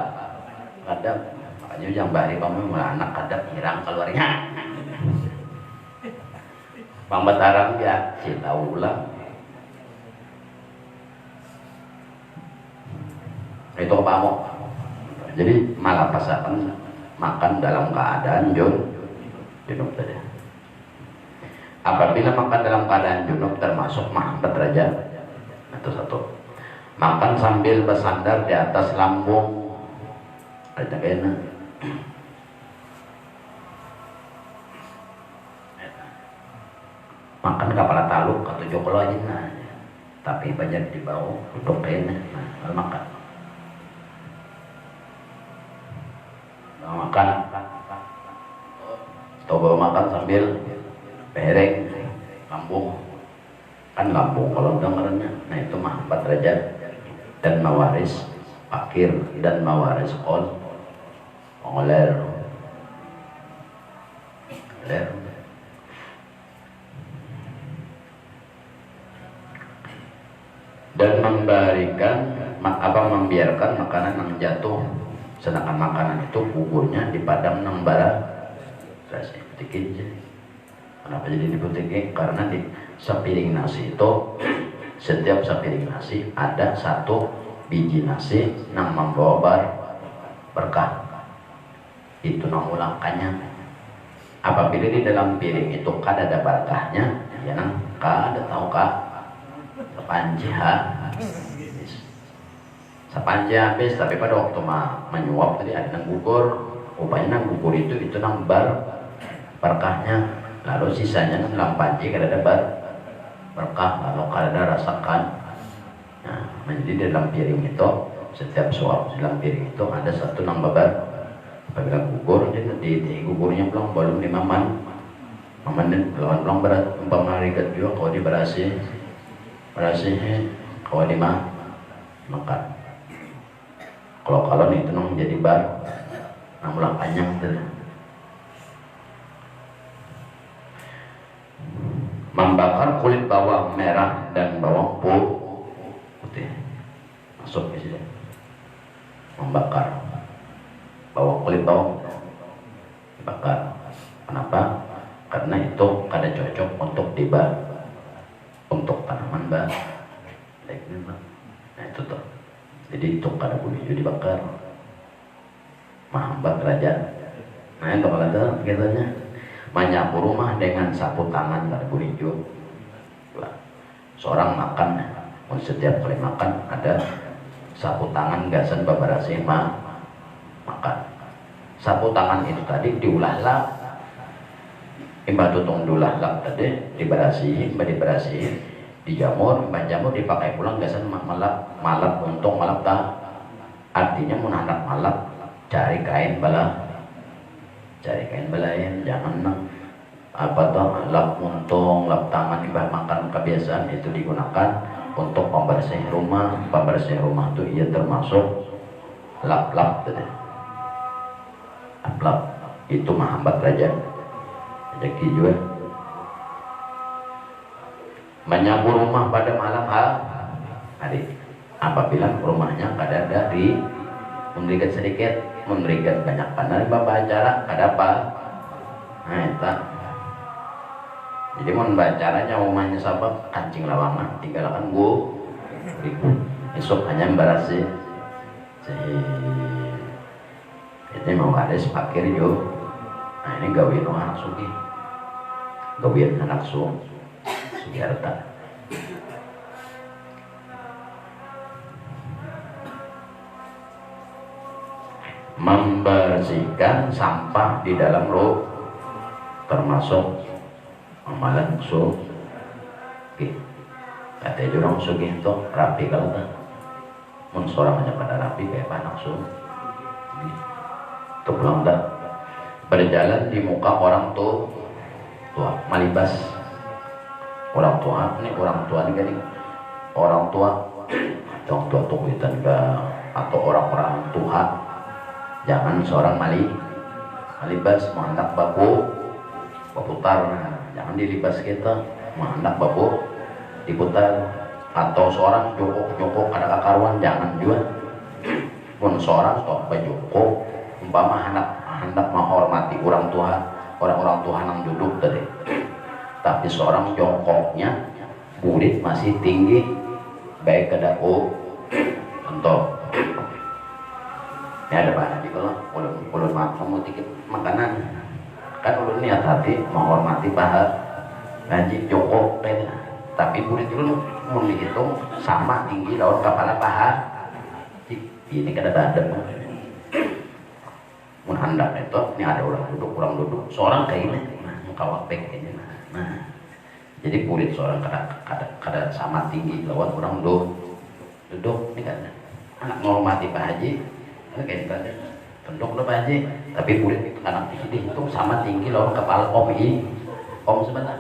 adab makanya yang bari kamu mulai anak adab hilang keluarnya bang batarang ya si tahu ulang itu kamu jadi malah pasangan makan dalam keadaan junub tadi. Apabila makan dalam keadaan junub termasuk menghambat derajat atau satu. Makan sambil bersandar di atas lambung. Ada kena. pojok lagi nah. Tapi banyak di bawah duduk kayaknya nah, makan. Makan. Coba makan sambil bereng lambung. Kan lambung kalau dengarnya. Nah itu mah 4 derajat dan mawaris fakir dan mawaris oler. Dan membiarkan makanan yang jatuh, sedangkan makanan itu buburnya dipadam nang bara rasa putikin. Kenapa jadi diputikin? Karena di sepiring nasi itu setiap sepiring nasi ada 1 biji nasi nang membawa berkah. Itu nang ulangkannya. Apabila di dalam piring itu kada ada berkahnya, ya nang kada tahu kah? Sepanji habis, tapi pada waktu menyuap tadi ada nang gugur, upaya nang gugur itu nang berkahnya, lalu sisanya nang dalam panci kada ada berkah, lalu kada ada rasakan. Nah, menjadi dalam piring itu setiap suap dalam piring itu ada 1 nang apabila gugur jadi di gugurnya belum 5 menit belum berat umpama rigat juga kalau diberasi kalau makan kalau itu nang jadi namulah panjang tuh. Membakar kulit bawang merah dan bawang putih masuk ke sini. Membakar kulit bawang dibakar. Kenapa? Karena itu kada cocok untuk untuk tanaman nah itu tuh. Jadi itu kada boleh juga dibakar. Mahambat kerajaan. Nah itu kata katanya menyapu rumah dengan sapu tangan kada boleh juga. Seorang makan, setiap kali makan ada sapu tangan gasan babarasi makan. Sapu tangan itu tadi diulah-ulah. Imbah tutung diulah-ulah tadi diberasihin, dijamur, dipakai pulang gasan malap untung malap tak. Artinya mun anak malap cari kain belayan, jangan lap untung, lap tangan imbah makan kebiasaan itu digunakan untuk pembersih rumah. Pembersih rumah itu ia termasuk lap tadi. Lap itu menghambat rezeki juga. Menyapu rumah pada malam hari apabila rumahnya kada ada memberikan sedikit, memberikan banyak pandang bapak acara kada apa. Nah itu jadi mau acaranya umumnya sabab kancing lawangan tinggalkan esok hanya berasi ini mau ada sepakir yo. Nah ini gawin anak suki, gawin anak suki harta. Membersihkan sampah di dalam termasuk amalan suki. Kata orang suki itu rapi kalau tak, mun seorang hanya pada rapi kayak anak suki. Itu belum tak berjalan di muka orang tua malibas. Orang tua ini orang tua tuhitan atau orang-orang tua. Jangan seorang malibas menghendak baputar, jangan dilibas kita menghendak bapu diputar. Atau seorang joko ada kakaruan, jangan juga. Pun seorang joko umpama hendak menghormati orang tua yang duduk tadi, tapi seorang jongkoknya kulit masih tinggi baik ke untuk ini ada bahan di kalau ulun makan dikit makanan kan ulun niat hati menghormati paha ngaji jongkok tapi kulit itu mau dihitung sama tinggi lawan kepala paha ini kan ada mun hendak itu ini ada orang duduk seorang kayak ini kawat kayaknya Jadi kulit seorang kada sama tinggi lawan orang duduk ini kan anak menghormati Pak Haji kayak tadi tunduk lo Pak Haji tapi kulit anak tinggi itu sama tinggi lawan kepala om sebentar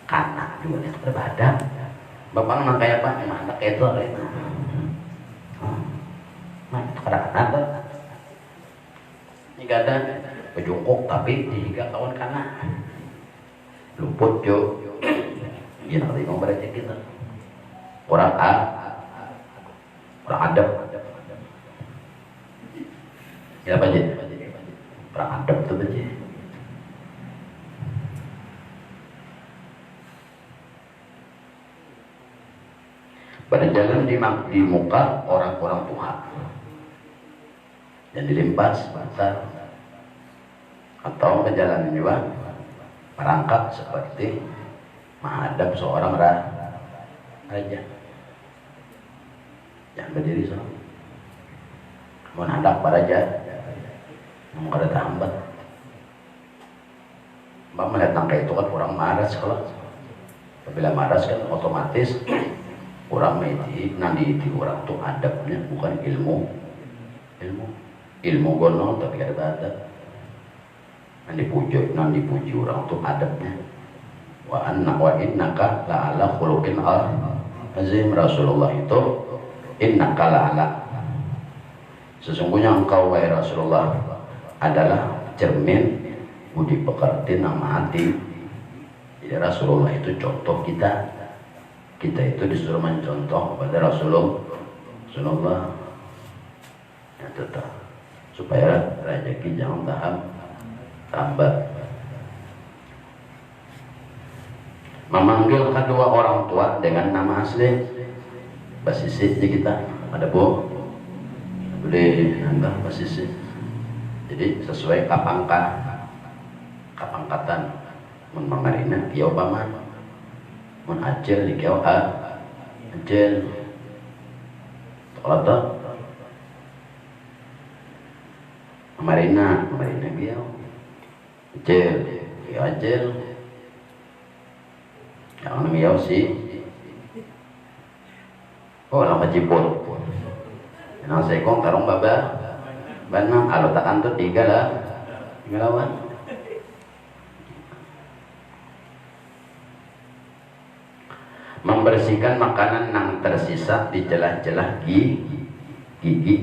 kanak juga yang berbadan bapak nang kayak apa emang anak itu kadang-kadang ini ada pejungkuk tapi tiga kawan kanak luput jo ya nanti mau berarti kita orang adab ya apa aja orang adab tuh aja pada jalan di muka orang-orang Tuhan dan dilimpas basar atau berjalan juga merangkap seperti menghadap seorang raja yang berdiri sana menghadap para raja mau ada terhambat mbak melihat tangka itu kan orang maras kalau bila maras kan otomatis orang nanti orang tuh adabnya bukan ilmu gonol tapi ada adab nanti puji orang tuh adabnya wa innaka la'ala khuluqin azim. Rasulullah itu innaka la'ala sesungguhnya engkau wahai Rasulullah adalah cermin budi pekerti nama hati. Jadi Rasulullah itu contoh kita itu disuruh mencontoh kepada Rasulullah ya tetap supaya rezeki jangan tambah. Memanggil kedua orang tua dengan nama asli basisnya kita ada bu boleh nambah basisnya jadi sesuai kapangkatan mun mamarina kieu paman mun acil di kieu acil atau mamarina kieu acil yang namanya si lama jiput yang sekong tarung baba banang kalau tak antut tiga lawan membersihkan makanan yang tersisa di celah-celah gigi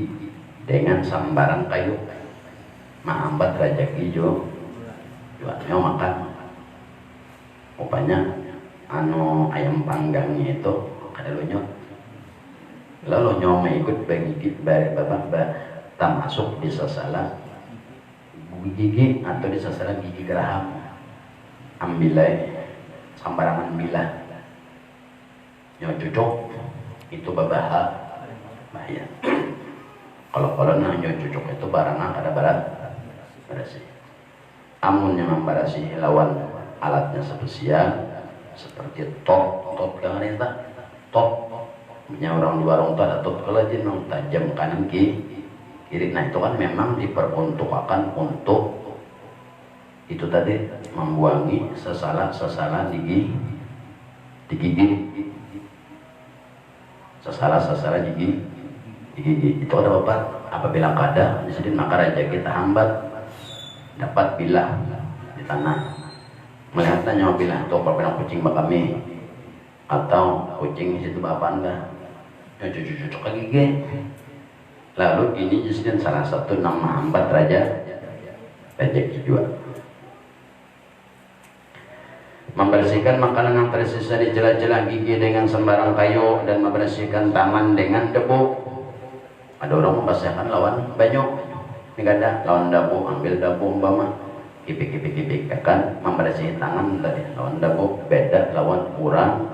dengan sambaran kayu menghambat rezeki jualnya makan rupanya ayam panggangnya itu ada lunyot lalu nyoma ikut begigit babak tak masuk di sasaran gigi atau di sasaran gigi geraham ambilai sambarangan bilah yang cocok itu bahaya kalau nanya cocok itu barangnya ada barasi amun yang membarasi lawan alatnya spesial seperti top jangan itu top punya orang luar itu ada top kelajin yang tajam kanan kiri nah itu kan memang diperuntukkan untuk itu tadi membuangi sesalah di gigi sesalah di gigi itu ada bapak apabila kada di sini maka raja kita hambat dapat bilah di tanah melihatnya nyawa bilang itu kalau kucing kami atau kucing di situ bapak anda yang cucu ke gigi lalu ini jadi salah satu nama hambat raja juga membersihkan makanan yang tersisa di celah-celah gigi dengan sembarang kayu dan membersihkan tangan dengan debu. Ada orang membersihkan lawan banyak ini ada lawan debu ambil debu umpama kipik kan membersihkan tangan tadi lawan dabu beda lawan kurang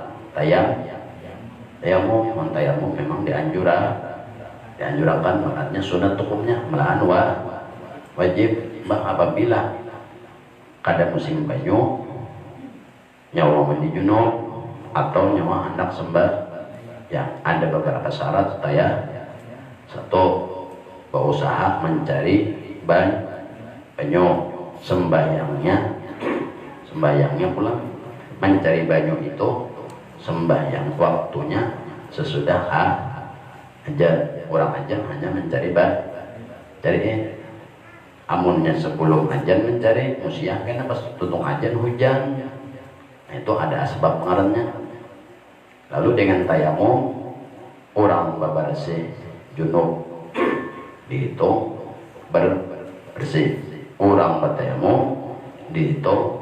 tayamum memang dianjurkan makanya sunat hukumnya malahan wajib apabila kada musim banyu nyawa mandi junub atau nyawa hendak sembah yang ada beberapa syarat supaya satu berusaha mencari banyu sembahyangnya pulang mencari banyu itu sembahyang waktunya sesudah ajan. Orang ajan hanya mencari cari amunnya sebelum ajan mencari musiah kena pas tutung ajan hujan. Nah, itu ada asbab pengarannya. Lalu dengan tayamum orang bersih junub dihitung bersih, orang bertayamum dihitung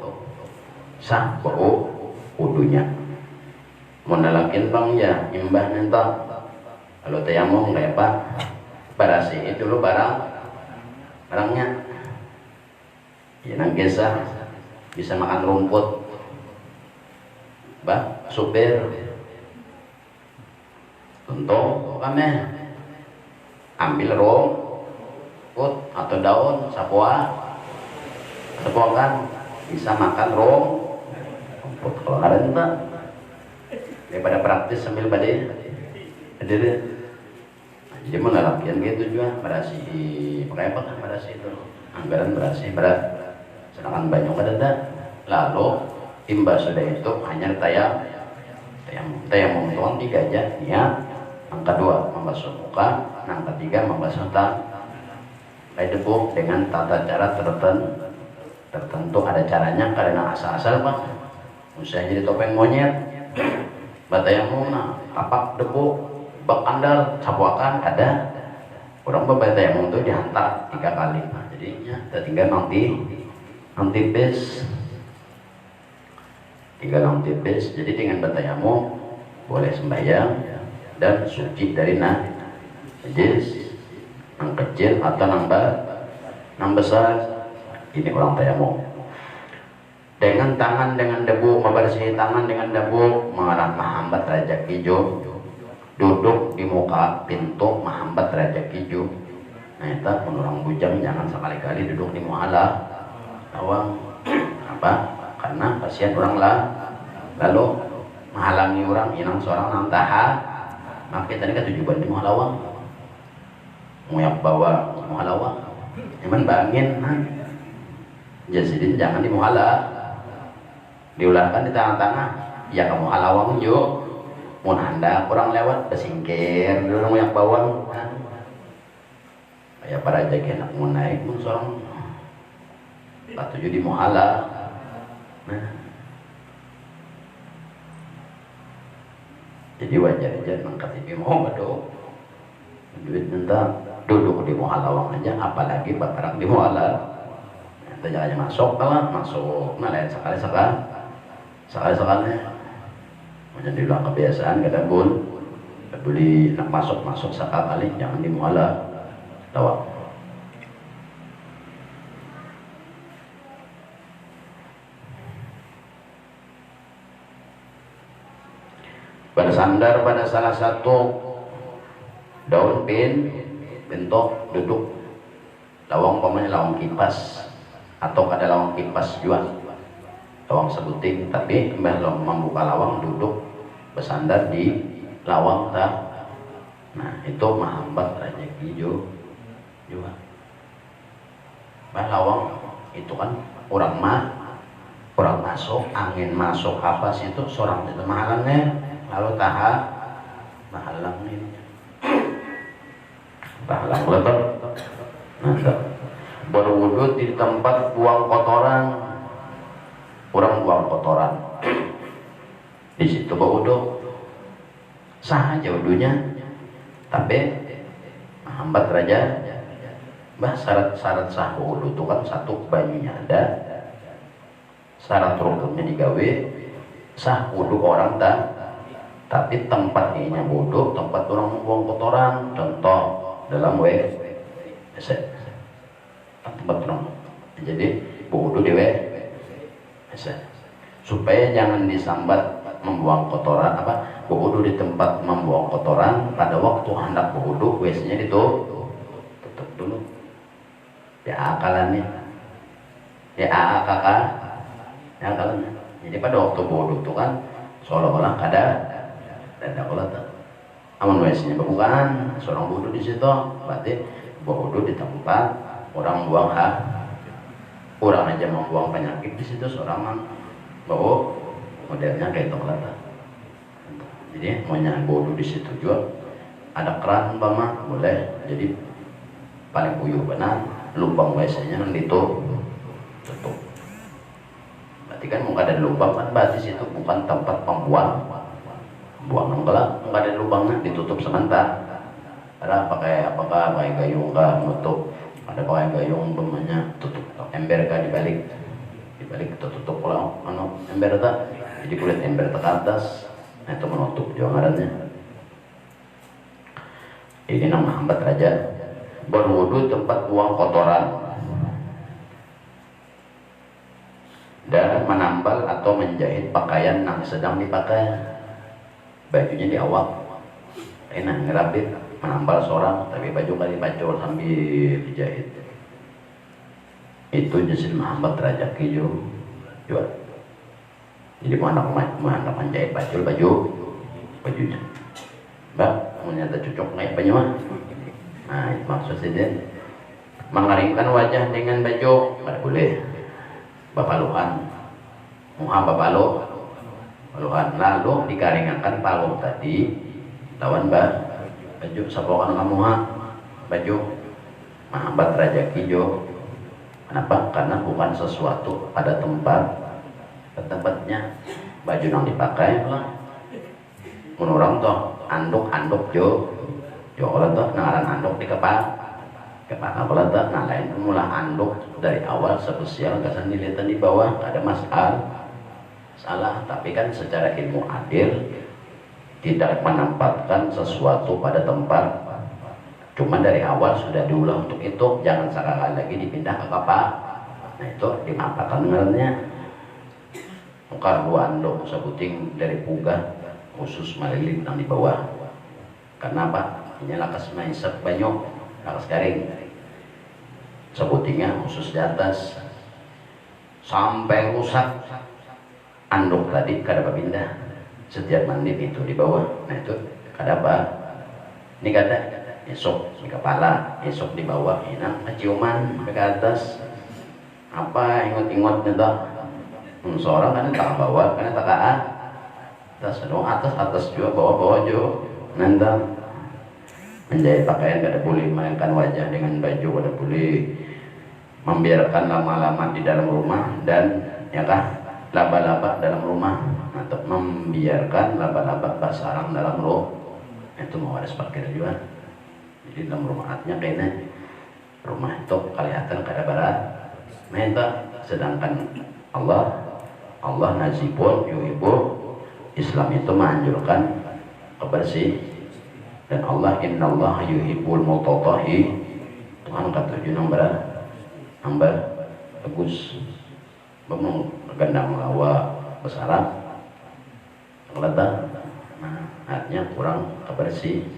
sah bau wudunya. Menalakin bang ya imbah nenta kalau tayamum nggak apa bersih itu lo barangnya ya nang kisah bisa makan rumput bah supir untuk kami ambil rumput atau daun sapua kan bisa makan rumput. Kalau ada enggak daripada praktis sambil badai hadir. Jadi menalakian gitu juga berasi pakai apa kan berasi itu anggaran berasi berat sedangkan banyak ada. Lalu imbas sudah itu hanya tayamum tuan 3 aja ya. Yang kedua membasuh muka, yang ketiga membasuh debu dengan tata cara tertentu. Ada caranya karena asal-asal pak misalnya jadi topeng monyet batayamum tapak debu bak andal sapuakan ada orang batayamum itu dihantar 3 kali. Nah, jadinya tinggal nanti bes 3 lang tipis. Jadi dengan batayamum boleh sembahyang dan suci dari najis yang kecil atau yang besar. Ini orang tayamum. Dengan tangan dengan debu membersih tangan dengan debu mengarah mahambat raja hijau. Duduk di muka pintu mahambat raja hijau. Nah itu pun orang bujang jangan sekali-kali duduk di muhala awang apa karena pasien orang lalu menghalangi orang inang seorang nang taha. Maka tadi kan tujuan di muhalawang nguyak bawa muhalawang emang bangin jadi jangan di muhala diulangkan di tengah-tengah ya kamu halawang yuk mun anda kurang lewat besingkir dulu nguyak bawang kayak para jaga enak mau naik mun seorang tujuh di muhala. Nah jadi wajar aja mengkatibi mau bado duit tentang duduk di muhalawang aja apalagi barang di muhala. Kita jangan masuk kalah masuk nah lain sekali-sekali menjadi ulang kebiasaan kadang pun beli nak masuk sekali jangan di muhala tawak. Bersandar pada salah satu daun bentuk duduk lawang pamanya lawang kipas atau ada lawang kipas juga lawang sebuting tapi belum membuka lawang duduk bersandar di lawang tak. Nah itu menghambat rezeki juga lawang itu kan orang masuk angin masuk apa sih itu seorang itu mahalangnya lalu mahalang ini mahalang lebar. Nah berwudu di tempat buang kotoran orang buang kotoran di situ berwudu sah aja wudunya tapi hambat raja syarat sah wudu itu kan satu banyunya ada syarat rukunnya digawe sah wudu orang tapi tempat ini wudu tempat orang buang kotoran contoh dalam WC tempat orang jadi wudu di WC supaya jangan disambat membuang kotoran wudu di tempat membuang kotoran pada waktu hendak wudu WC-nya tutup dulu ya akalannya ya akalannya jadi pada waktu wudu itu kan seolah-olah ada kalau aman WC-nya bukan seorang wudu di situ berarti wudu di tempat orang buang orang aja membuang penyakit di situ seorang bau modelnya kayak itu kelata. Jadi maunya bodoh di situ juga ada keran umpama boleh, jadi paling puyuh benar lubang WC-nya nanti tutup. Berarti kan mau ada lubang kan berarti situ bukan tempat pembuang buang kelak, nggak ada lubangnya ditutup sementara. Ada apakah pakai gayung kah nutup, ada pakai gayung umpamanya tutup ember kah dibalik tutup kalau ember tak, jadi kulit ember ke atas. Nah itu menutup juga ngarannya. Ini nama hambat raja. Berwudu tempat buang kotoran dan menambal atau menjahit pakaian yang sedang dipakai. Bajunya di awak enak ngerabit, menambal seorang tapi baju kali bacol sambil dijahit. Itu jenis hambat raja kijo juga. Jadi mau anak menjahit bajunya. Mbak, ternyata cocok kayak baju mah. Nah, itu maksudnya mengeringkan wajah dengan baju, nggak boleh. Bapaluhan, muha bapaluhan, lalu dikaringkan palu tadi, lawan baju sapokan kamu baju, mahambat raja kijo. Kenapa? Karena bukan sesuatu pada tempatnya baju yang dipakai lah. Menurang toh anduk jo kalau toh ngaran anduk di kepala kalau toh nah lain mula anduk dari awal spesial kesan dilihat di bawah ada masalah salah, tapi kan secara ilmu adil tidak menempatkan sesuatu pada tempat, cuma dari awal sudah diulang untuk itu, jangan sekali lagi dipindah ke kepala. Nah itu dimanfaatkan dengannya. Muka dua anduk sebuting dari pugah khusus malilit yang di bawah. Karena apa? Ini lakas maisep banyak, lakas garing. Sebutingnya khusus di atas sampai rusak. Anduk tadi kada pindah. Setiap mandi itu di bawah. Nah itu kada apa? Ini kada esok di kepala, esok di bawah. Ini ciuman ke atas. Apa ingot-ingot nih seorang kan tak bawa, kan tak atas juga bawah juga. Nanti menjahit pakaian kada boleh, melainkan wajah dengan baju kada boleh. Membiarkan lama-lama di dalam rumah dan ya kah laba-laba dalam rumah, atau membiarkan laba-laba bersarang dalam rumah itu mau ada sepakir juga. Jadi dalam rumah artinya kayaknya rumah itu kelihatan kada barat. Minta sedangkan Allah nazibun yuhibbu, Islam itu menganjurkan kebersih, dan Allah innallaha yuhibbul mutatahhi. Tuhan kata hamba bagus bemong gendang lawa besarang kelata. Nah artinya kurang kebersihan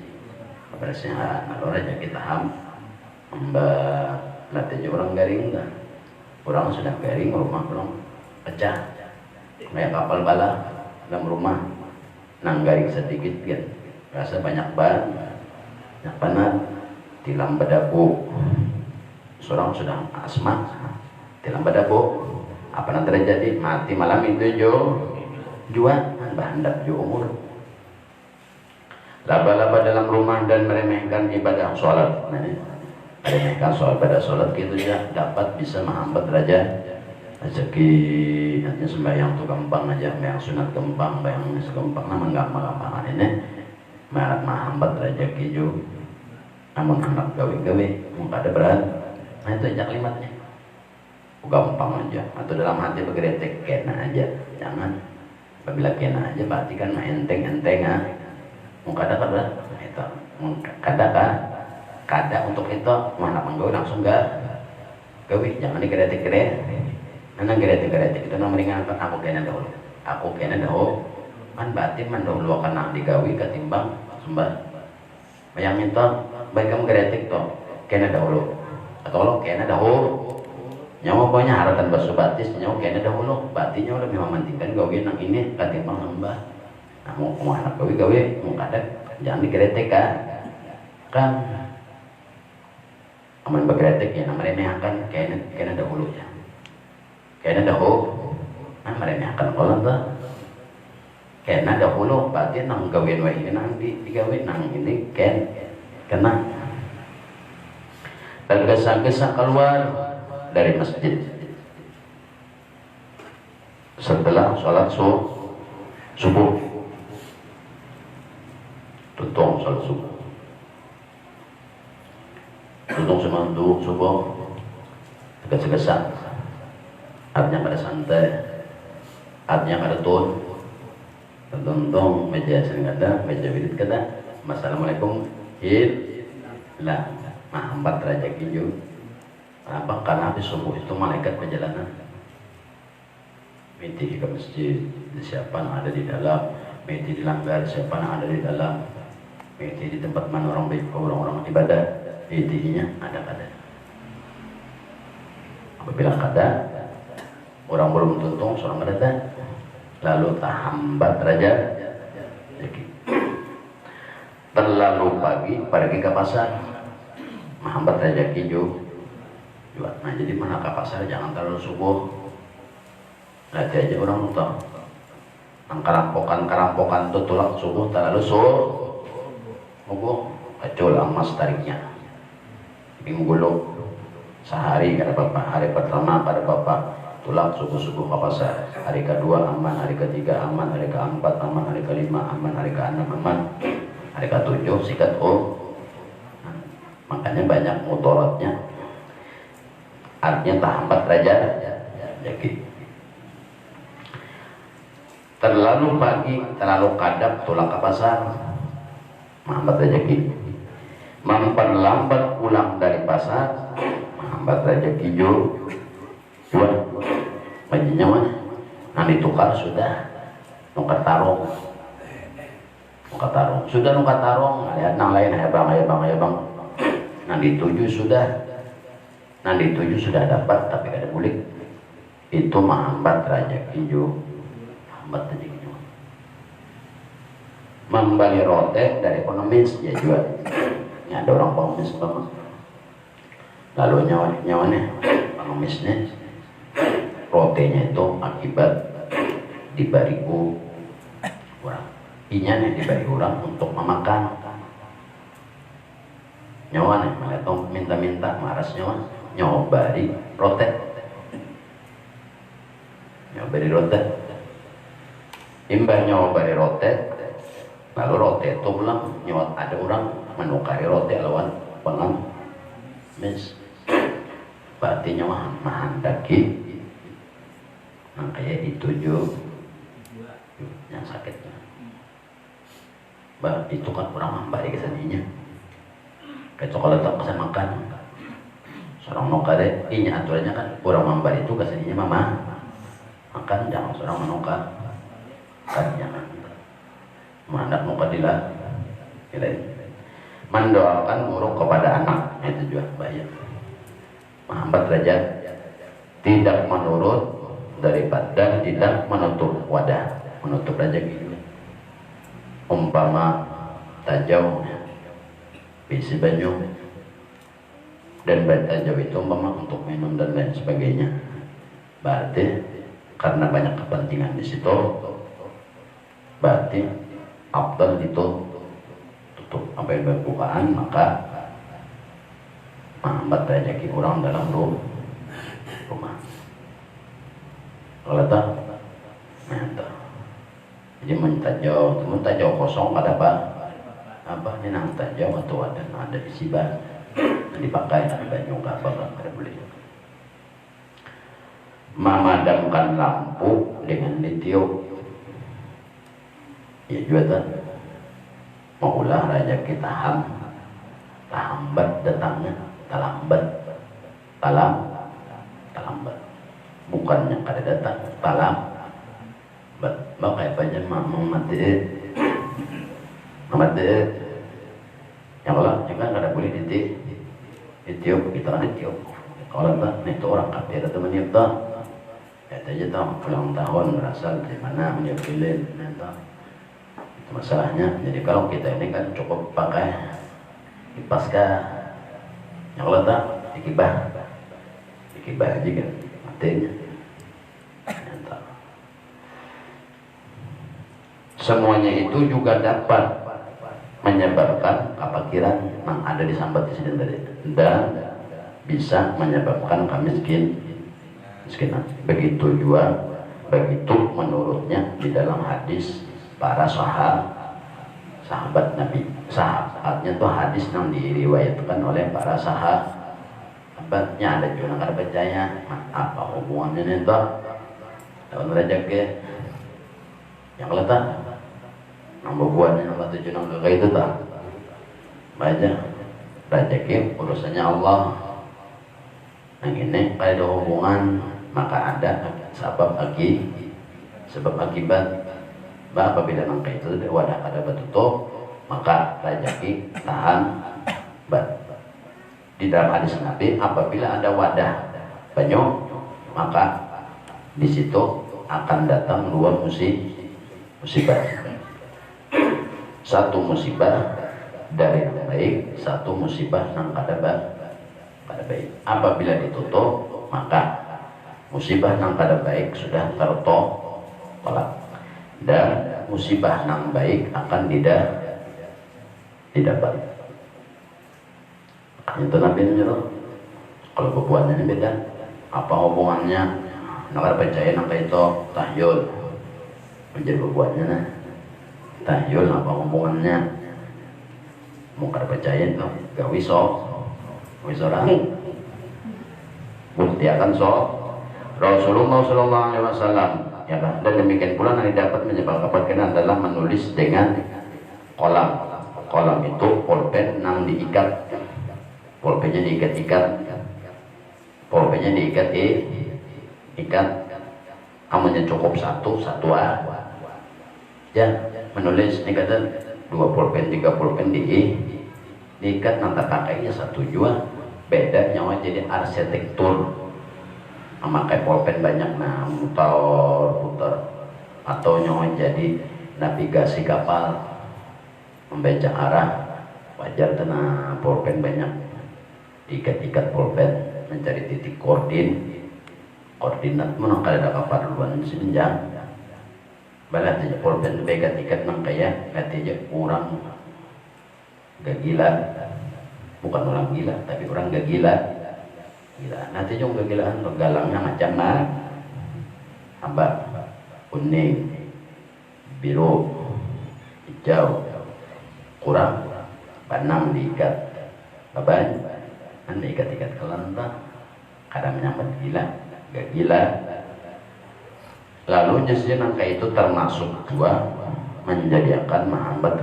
kalau aja kita hamba latih orang garing dah, orang sudah garing rumah belum pecah kayak kapal bala dalam rumah nang garing sedikit kan rasa banyak panat tilam badabu, seorang sudah asma tilam badabu, apa yang terjadi mati malam itu jua bahandap jo umur. Laba-laba dalam rumah dan meremehkan ibadah sholat. Nah, meremehkan sholat pada sholat gitu ya dapat bisa menghambat derajat rezeki. Hanya sembahyang tuh gampang aja, yang sunat gampang, yang gampang namun gampang ini menghambat rezeki juga. Namun anak gawe-gawe mau ada berat. Nah itu aja kalimatnya gampang aja, atau dalam hati bergeretek kena aja, jangan. Apabila kena aja berarti kan enteng mau kada itu kada untuk itu mana menggawe langsung gawe, jangan digeretek karena geretek itu mendingan aku kena dahulu kan batin mendahulu karena digawe ketimbang sembah yang minta baik kamu geretek toh kena dahulu atau lo kena dahulu nyawa pokoknya harapan basubatis nyawa kena dahulu batinnya lebih mementingkan gawe nang ini ketimbang sembah. Nah mau anak gawe mau kada jangan digeretek kan aman bergeretek ya namanya akan kena dahulu ya kena dahulu nah meremehkan kalau tuh kena dahulu berarti nang gawin wa ini nang digawin nang ini kena tergesa-gesa keluar dari masjid setelah sholat subuh tutung sholat subuh tutung semandu subuh tergesa-gesa artinya pada santai artinya pada tun tentang meja sering ada meja wirid kata assalamualaikum lah hambat raja kinju apa karena habis subuh itu malaikat perjalanan miti ke masjid siapa yang ada di dalam miti dilanggar siapa yang ada di dalam miti di tempat mana orang ibadah mitinya ada kada apabila kada orang belum tuntung seorang kada lalu tahambat raja terlalu pagi pergi ke pasar menghambat rezeki juga. Nah jadi mana ke pasar jangan terlalu subuh nanti aja orang tahu kerampokan itu tulak subuh terlalu subuh kacau emas tariknya minggu sehari kada bapak hari pertama pada bapak tulak subuh ke pasar hari kedua aman hari ketiga aman hari keempat aman hari kelima aman hari keenam aman hari ketujuh sikat makanya banyak mudaratnya artinya tahambat raja jadi terlalu pagi terlalu kadap tulak ke pasar menghambat rezeki memperlambat pulang dari pasar menghambat rezeki dua bajunya mana nah ditukar sudah nukar tarung sudah nukar tarung lihat nang lain ayo bang nah dituju sudah dapat tapi kada bulik itu menghambat rezeki hambat rezeki membeli rote dari pengemis ya juga ini ada orang pengemis banget lalu nyawane pengemisnya rotenya itu akibat dibariku orang inya nih dibari orang untuk memakan nyawa nih melihat minta maras nyawa bari rote imbah nyawa bari rote lalu rote itu bilang nyawa ada orang menukari rote lawan pengemis berarti nyawa mahandaki nah kayak dituju yang sakitnya bah itu kan kurang membalik kesaninya kayak kalau tak bisa makan seorang nukade ini aturannya kan kurang membalik itu kesaninya mama makan jangan seorang menukar kan jangan mandak nukadilah mendoakan buruk kepada anak itu juga bahaya menghambat derajat tidak menurut daripada tidak menutup wadah menutup rezeki umpama tajau bisi banyu dan tajau itu umpama untuk minum dan lain sebagainya berarti karena banyak kepentingan di situ berarti afdal itu tutup sampai berbukaan maka menghambat rezeki orang dalam rumah kalau tak mental jadi mentajau kosong ada apa ini nang tajau atau ada di siban dipakai tapi banyak nggak ada beli memadamkan lampu dengan ditiup ya juga tak maulah raja kita hambat datangnya terlambat bukannya kada datang bakal aja mati yang Allah jangan kada boleh ditiup kita kan ditiup kalau tak itu orang kafir atau meniup tak kata aja tau ulang tahun berasal dari mana meniup lilin itu masalahnya. Jadi kalau kita ini kan cukup pakai kipas yang Allah tak dikibah aja kan matinya semuanya itu juga dapat menyebabkan kepikiran yang ada di sambat di sini tadi, dan bisa menyebabkan kemiskinan. Begitu juga, begitu menurutnya di dalam hadis para sahabat Nabi. Sahabatnya tuh hadis yang diriwayatkan oleh para sahabatnya. Ada juga yang percaya apa hubungannya nih toh tahun rezeki yang letak nambah buahnya nambah tujuh nambah kayak itu tak baca rezeki urusannya Allah. Yang ini kalau ada hubungan maka ada sebab akibat. Apabila nangka itu wadah ada betutup maka rezeki tahan bat. Di dalam hadis Nabi apabila ada wadah banyak maka di situ akan datang dua musibah. Satu musibah dari yang baik, satu musibah yang kada baik. Apabila ditutup maka musibah yang kada baik sudah tertolak dan musibah yang baik akan didapat. Itu Nabi menyuruh. Kalau bubuannya ini beda. Apa hubungannya? Nak percaya nak itu tahyul menjadi bubuannya nah. Tahyul apa hubungannya? Mau kada percaya itu gak wisorang. Bukti akan Rasulullah Sallallahu Alaihi Wasallam. Ya kan? Dan demikian pula yang dapat menyebabkan kepercayaan adalah menulis dengan kolam. Kolam itu pulpen yang diikat. Pulpennya diikat. Pulpennya diikat. Amunnya cukup satu ya menulis ini kata 2 pulpen 3 pulpen diikat nanti pakainya satu jua. Beda nyawa jadi arsitektur memakai pulpen banyak nah putar atau nyawa jadi navigasi kapal membaca arah wajar tenang pulpen banyak ikat pulpen mencari titik koordinat menang kada ada kapal duluan senjang balas aja pulpen ikat nang kaya katanya orang gak gila, bukan orang gila tapi orang gak gila. Nanti juga kegilaan galangnya macam apa kuning, biru, hijau, kurang, panang diikat, baban, nanti ikat kelentang, kadang menyambat gila, gak gila. Lalu jenisnya nangka itu termasuk dua menjadikan menghambat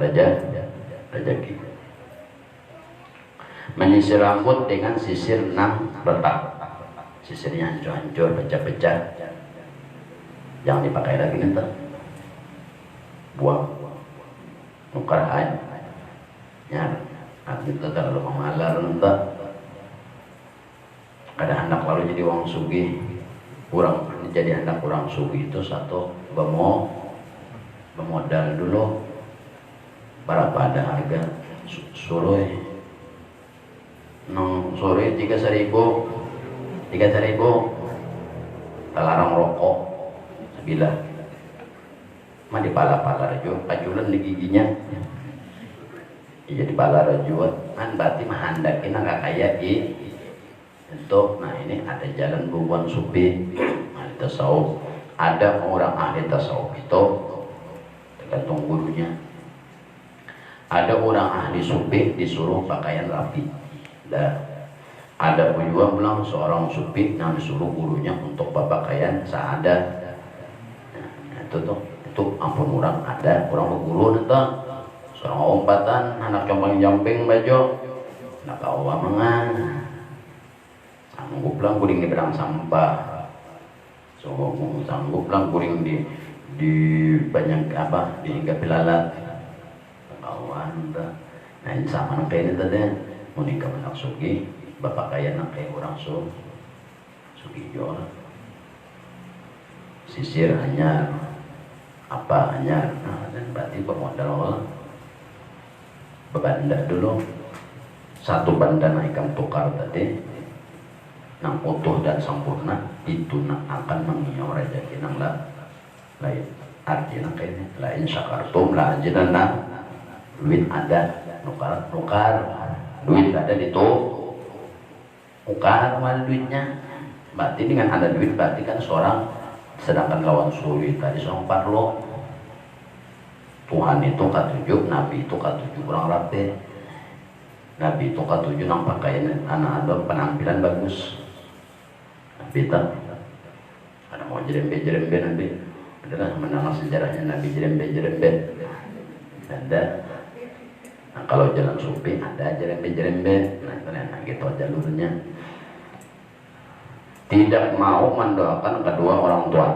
rezeki. Menyisir rambut dengan sisir 6 retak. Sisirnya hancur-hancur, pecah-pecah. Jangan dipakai lagi nanti. Buang. Nukar aja. Ya, nanti itu terlalu memalar nanti. Kadang hendak lalu jadi uang sugih. Kurang jadi hendak kurang sugih itu satu bermodal dulu. Berapa ada harga suruh nong sore 3.000 talarang rokok sebilah mah dipala-pala aja kaculan di giginya iya dipala aja kan berarti mah handakin nggak kayak untuk nah ini ada jalan bubuan sufi ahli tasawuf. Ada orang ahli tasawuf itu tergantung gurunya. Ada orang ahli sufi disuruh pakaian rapi. Ada juga bilang seorang sufi yang disuruh gurunya untuk berpakaian seadat. Nah, itu ampun orang ada orang berguru nanti seorang ompatan anak compang jamping baju nak kawa mangan sanggup lang kuring di bedang sampah sanggup lang kuring di banyak apa di gapilalat kawan nah ini sama nang kayak ini tadi menikah anak sugi bapak kaya nak kayak orang sugi jual sisir hanya apa hanya nah, dan berarti pemodal bebanda dulu satu banda naikkan tukar tadi nang utuh dan sempurna itu nak akan mengiau rezeki nang lain artinya kayaknya lain syakartum la ajidanna duit ada nukar duit ada di tuh nukar mana duitnya berarti dengan ada duit berarti kan seorang sedangkan lawan sulit tadi seorang parlo Tuhan itu ketujuh, Nabi itu ketujuh kurang rapi Nabi itu ketujuh nang pakaian anak ada penampilan bagus Nabi tak ada mau jerembe Nabi adalah menang sejarahnya Nabi jerembe ada nah kalau jalan supi ada jerembe nah gitu jalurnya tidak mau mendoakan kedua orang tua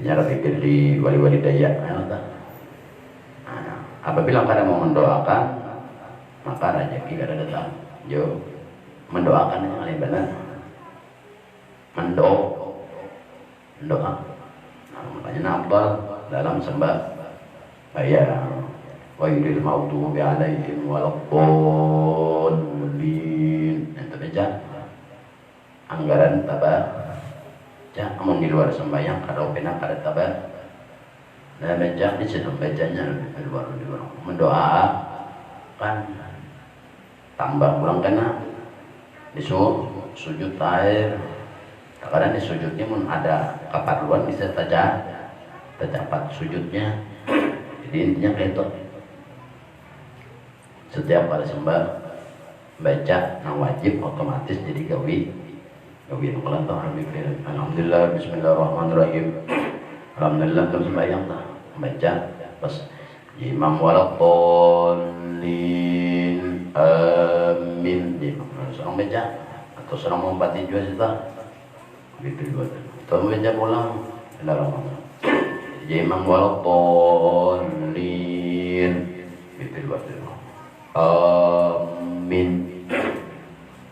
nyara pikir di wali-wali Dayak apabila kada mau mendoakan maka rezeki kada datang jo mendoakan yang paling benar mendoa nah, makanya nafal dalam sembah bayar wa yudil maghdubi alaihim waladdallin itu baca anggaran tabah ya amun di luar sembahyang kada pena kada tabah nah baca di situ bacanya di luar mendoa kan tambah pulang kena disuruh sujud air kadang di sujudnya pun ada keperluan bisa tercapat sujudnya jadi intinya kayak itu setiap kali sembah baca yang wajib otomatis jadi gawi alhamdulillah bismillahirrahmanirrahim alhamdulillah terus sembahyang baca pas imam waladdallin amin seorang baca atau seorang mengumpati juga kita atau baca pulang jadi imam waladdallin amin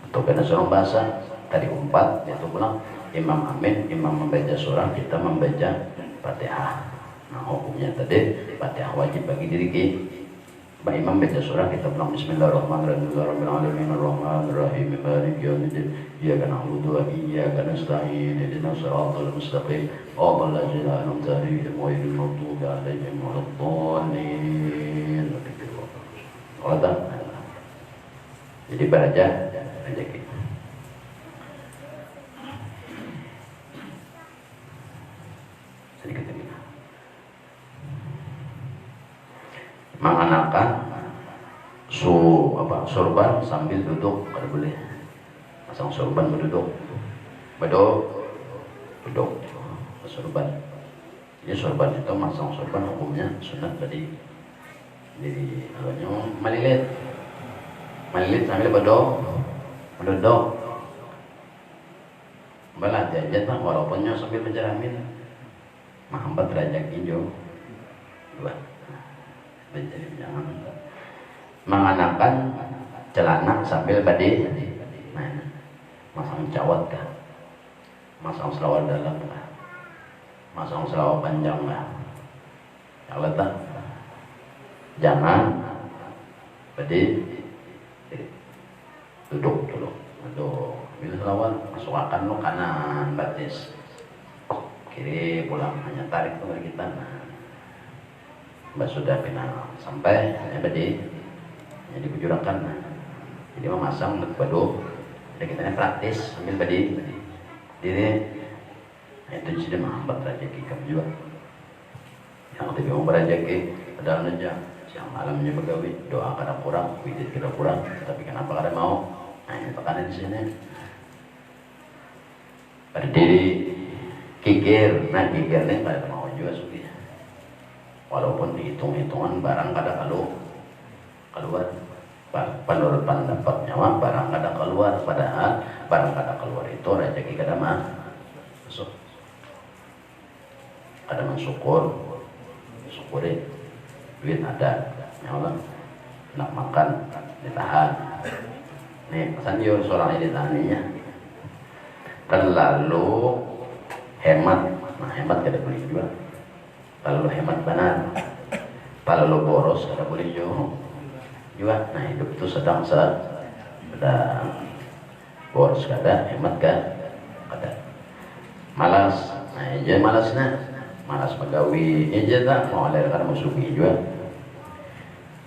atau kena seorang bahasa tadi umpat yaitu pulang imam amin imam membaca surah kita membaca Fatihah. Nah hukumnya tadi Fatihah wajib bagi diri kita. Pak Imam baca surah kita pulang Bismillahirrahmanirrahim. Bismillahirrahmanirrahim. Maliki yaumiddin. Iyyaka na'budu wa iyyaka nasta'in. Ihdinas siratal mustaqim. Siratal ladzina an'amta 'alaihim ghairil maghdubi 'alaihim waladdallin. Jadi baca rezeki. Sedikit ini. Menganakan sorban sambil duduk kalau boleh pasang sorban berduduk sorban ini sorban itu masang sorban hukumnya sunat tadi jadi alanya melilit sambil berduduk balah jajan tak walaupunnya sambil menjeramin mahambat rezeki jo dua jadi jangan menganakan celana sambil badi masang cawat kah masang selawar dalam kah masang selawar panjang kah yang letak jangan badi duduk bila selawar masukkan lo kanan batis kiri pulang hanya tarik tuh kita mbak sudah final sampai badi jadi kujurakan jadi memasang badu jadi kita praktis sambil badi diri itu sudah menghambat rezeki kamu juga yang lebih mau berrezeki padahal aja siang malamnya begawi doa kada kurang widit kada kurang tapi kenapa kada mau nah ini tekanan di sini berdiri kikir kikirnya kada mau juga suki walaupun dihitung-hitungan barang kada keluar menurut pendapat nyawa barang kada keluar padahal barang kada keluar itu rezeki kada masuk kada syukuri duit ada nyawa nak makan ditahan nih pesan yur seorang ini ditahaninya terlalu hemat hemat kada boleh juga terlalu hemat benar terlalu boros kada boleh juga nah hidup itu sedang boros kada hemat kada malas nah jadi malasnya malas pegawai aja tak mau alirkan musuhi juga,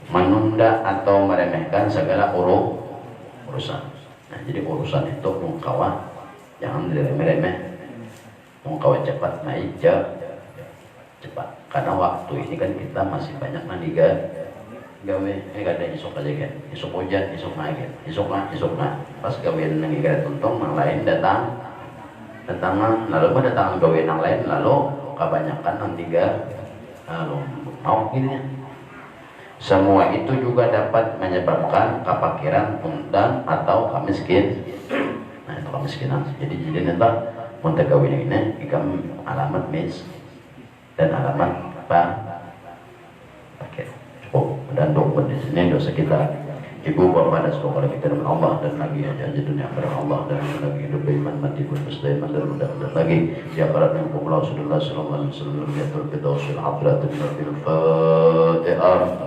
menunda atau meremehkan segala urusan. Nah, jadi urusan itu mengkawan jangan diremeh-remeh, mengkawan cepat naik cepat, karena waktu ini kan kita masih banyak nanti gawe kadang isuk aja kan, isuk hujan, isuk naik, isuk nah, pas gawe nanti gak tuntung, yang lain datang lalu datang gawe yang lain, lalu kebanyakan nanti lalu mau gini ya. Semua itu juga dapat menyebabkan kepakiran dan atau kemiskin. Nah itu kemiskinan. Jadi nanti muntah gawe ini ikam alamat mis dan alamat apa? Oke. Dan dokter di sini dosa kita, ibu bapak dan saudara kita dengan Allah, dan lagi aja dunia akhirat Allah, dan lagi hidup iman mati pun mustahil dan mudah-mudahan lagi ya karat yang kumlau Rasulullah sallallahu alaihi wasallam ya terbidasul hadrat bil Fatihah.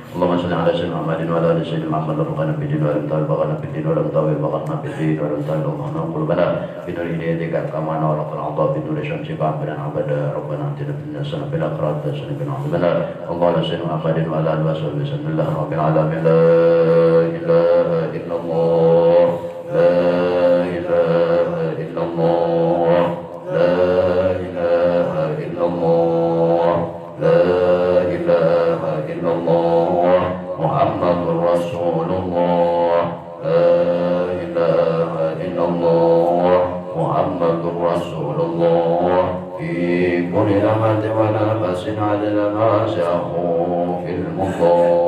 اللهم صل على سيدنا محمد وعلى ال سيدنا محمد وارزقنا بالدين ولم تعل بغنا بالدين ولم تعل بغنا بالدين ولم تعل بغنا قلوبنا بنور هدايتك كما نورق العطاء بنور شمسك عبدا عبدا ربنا اتنا في الدنيا حسنه وفي الاخره حسنه وقنا عذاب النار اللهم على سيدنا محمد وعلى اله وصحبه بسم الله رب العالمين لا اله الا الله لا اله الا الله لا اله الا الله لا اله الا الله محمد رسول الله لا إله إلا الله محمد رسول الله في كل لمحة ونفس عدد ما شاءه في المضى